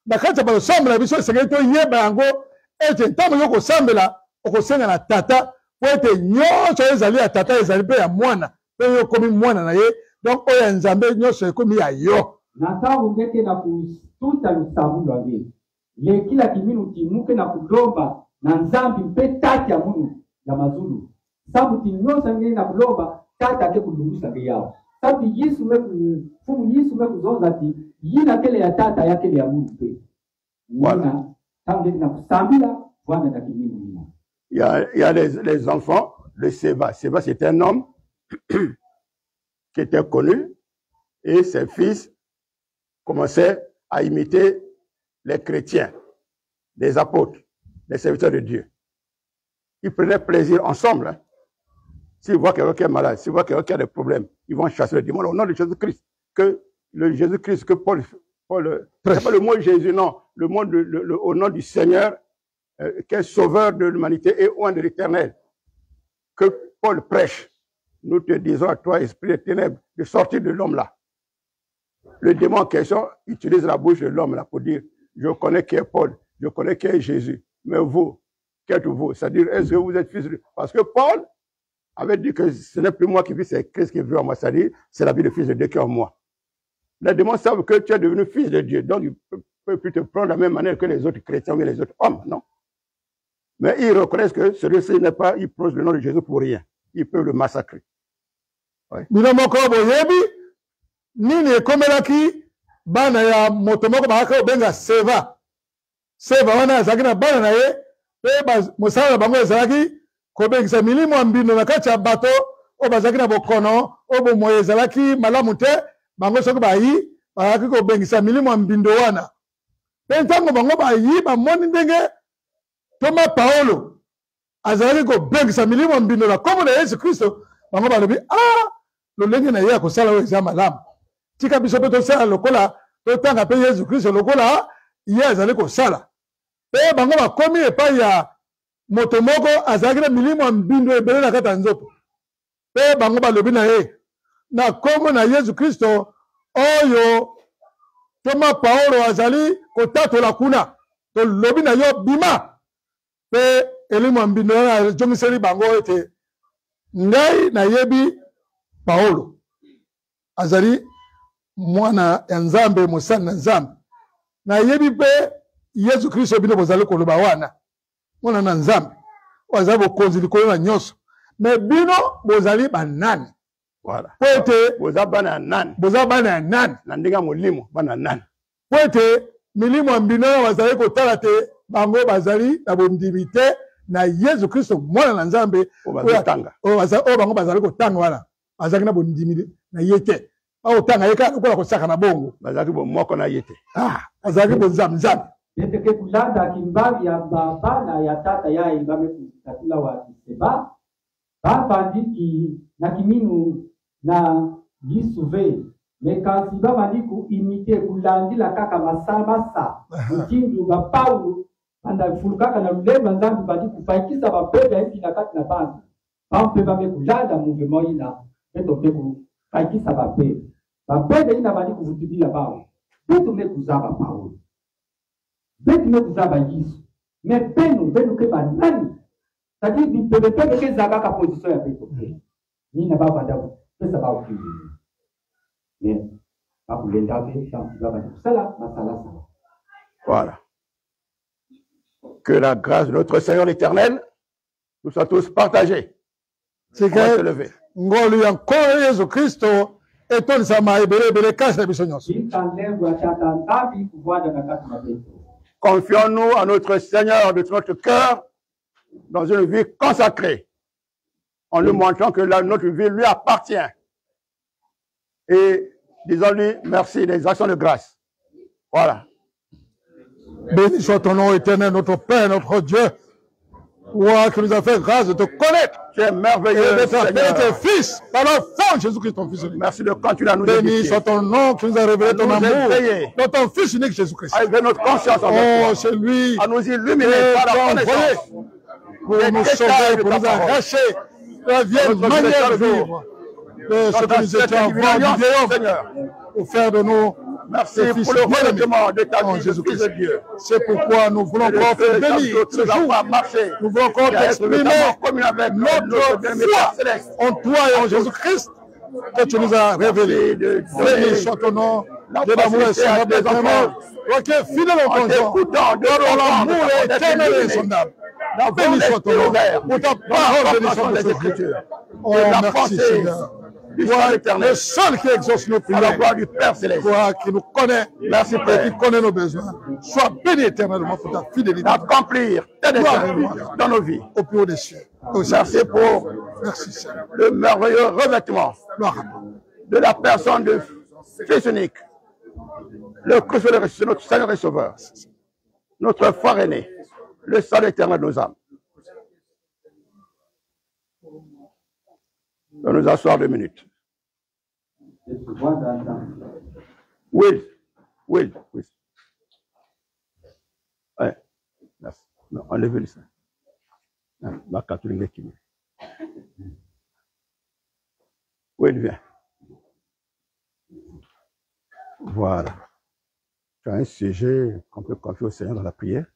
bakati ba sambela biso esengeli to yeba yango ete ntango yo kosambela okosenga na tata po ete nyonso ezali ya tata ezali pe ya mwana pe yo komi mwana na ye. Donc oyo nzambe nyonso ekomi ya yo. Na tangu ngeke na kututa lusabu lwange. Le kila kiminu timuke na kulomba na nzambi mpe tati ya munu ya mazulu. Sabu tinyosa ngeni na kulomba tata ke kulungusa nge yao. Sabu Yesu meku fumu Yesu meku zonza ti yina kele ya tata ya kele ya munu mpe. Voilà. Tangu ngeni na kusambila wana na kiminu nina. Il y a les enfants de Séba. Séba c'est un homme qui était connu et ses fils commençaient à imiter les chrétiens, les apôtres, les serviteurs de Dieu. Ils prenaient plaisir ensemble. Hein. S'ils voient quelqu'un qui est malade, s'ils voient quelqu'un qui a des problèmes, ils vont chasser le démon au nom de Jésus-Christ. Que le Jésus-Christ, que Paul c'est pas le mot Jésus, non, le mot au nom du Seigneur, qui est sauveur de l'humanité et oint de l'éternel. Que Paul prêche. Nous te disons à toi, esprit des ténèbres, de sortir de l'homme là. Le démon en question utilise la bouche de l'homme là pour dire, je connais qui est Paul, je connais qui est Jésus, mais vous, qui êtes-vous? C'est-à-dire, est-ce que vous êtes fils de Dieu? Parce que Paul avait dit que ce n'est plus moi qui vis, c'est Christ qui vit en moi. C'est-à-dire, c'est la vie de fils de Dieu qui est en moi. Les démons savent que tu es devenu fils de Dieu, donc ils ne peuvent plus te prendre de la même manière que les autres chrétiens ou les autres hommes, non. Mais ils reconnaissent que celui-ci n'est pas, il prononce le nom de Jésus pour rien. Ils peuvent le massacrer. Bino moko boyebi nini ekomelaki bana ya moto moko bakaka obenga Seva. Seva wana azalaki na bana na ye pe mosala na bango ezalaki kobengisa milimo ya mbindo na kati ya bato oyo bazalaki na bokono oyo bomoi ezalaki malamu te bango soki bayi bazalaki kobengisa milimo ya mbindo wana pe ntango bango bayi bamoni ndenge Toma Paulo azalaki kobengisa milimo ya mbindo na kombo na Yesu Kristo bango balobi lolenge na ye ya kosala oyo eza malamu tika biso mpe tosala lokola totanga mpe Yesu Kristo lokola ye azali kosala mpe bango bakomi epai ya moto moko azalaki na milimo ya mbindo ebele na kati ya nzoto mpe bango balobi na ye na kombo na Yesu Kristo oyo Toma Paulo azali kotatola kuna tolobi na yo bima mpe elimo ya mbindo wana ajongiseli bango ete ngai nayebi Paulo azali mwana ya Nzambe mosani na Nzambe na yebi pe Yesu Kristo bino bozali koloba wana mwana na Nzambe azali bokonzi likolo na nyonso me bino bozali banani voilà po ete boza bana ya nani na ndenge ya molimo bana ya nani po ete milimo ya mbino oyo bazali kotala te bango bazali na bondimi te na Yesu Kristo mwana na Nzambe oyo bango bazali kotanga wana azaki na bondimi na ye te aotanga ye kaka lokola kosaka na bongo bazalaki bomoko na ye te azalaki bonzambe Neteke kulanda kimbavi ya bana ya tata ya ibame kutatula wa Seba baba ndiki na kiminu na yisuve mekansi baba ndiku imite kulandila kaka masamasa utindu ba Paulo anda fulukaka na lulemba nzambi badi kufaikisa bapeda eti na kati na bantu bampe bame kulanda mouvement ina beto peku faikisa bapeda ina badi kuvutibila bao beto mekuzaba Paulo beto mekuzaba Yesu me benu ke banani c'est-à-dire bipebepeke ke zaka position ya beto nina baba dabu pesa ba ukili mais akulenda ve shamsi baba kusala masala sana. Voilà. Que la grâce de notre Seigneur l'Éternel nous soit tous partagés. C'est On va se que lever. ngolu ya nkolo Yesu Kristo etonisama ebelebele kasi na biso nyonso. Ikanlengo ya tata ngabi kubwada na kati na beto. Confions-nous à notre Seigneur de tout notre cœur dans une vie consacrée, en lui montrant que notre vie lui appartient. Et disons-lui merci des actions de grâce. Voilà. Béni soit ton nom éternel, notre Père, notre Dieu, toi qui nous as fait grâce de te connaître. Tu es merveilleux, Et de t'appeler Seigneur. tes fils, par l'enfant Jésus-Christ, ton Fils unique. Merci de continuer à nous Béni édifier, soit ton nom qui nous a révélé ton nous amour éveiller. dans ton Fils unique Jésus-Christ. à élever notre conscience envers Oh, toi, c'est lui à nous illuminer qui par la t'a envoyé connaissance pour des nous détails sauver, de pour ta nous parole. arracher la vieille Notre manière de Seigneur, vivre, de ce Dans que ta nous sainte étions divine avant alliance, du vieil homme, Seigneur. pour faire de nous Merci des fils pour le bien-aimés revêtement de ta en vie de fils Jésus-Christ. de Dieu. C'est pourquoi nous voulons Et de encore te ce bénir que ce nous avons jour. pas marché, Nous voulons encore qui a été t'exprimer véritablement commun avec notre bien-aimé foi Père Céleste. en toi et en Jésus-Christ que tu nous as révélé. Béni soit ton nom, Dieu d'amour et semblable éternel. Toi qui es fidèle en En ton genre, t'écoutant, de ton l'entendre, amour est éternel et insondable. Béni soit ton nom pour ta parole bénissante de des ce Écritures. Oh, Et la merci pensée Seigneur. du Toi, Saint le éternel, seul qui exauce nos à la prières, gloire du Père Céleste. toi qui nous connais Merci, et Père. qui connais nos besoins, sois béni éternellement pour ta fidélité D'accomplir tes desseins dans nos vies. au plus haut des cieux. Merci pour Merci Seigneur. le merveilleux revêtement Gloire à toi. de la personne de Fils unique, le Christ, notre Seigneur et Sauveur, notre frère aîné, le salut éternel de nos âmes. De nous asseoir 2 minutes. Will. Ouais, merci. Non, enlevez-le ça. Ma catholique qui Will, viens. Voilà. Tu as un sujet qu'on peut confier au Seigneur dans la prière.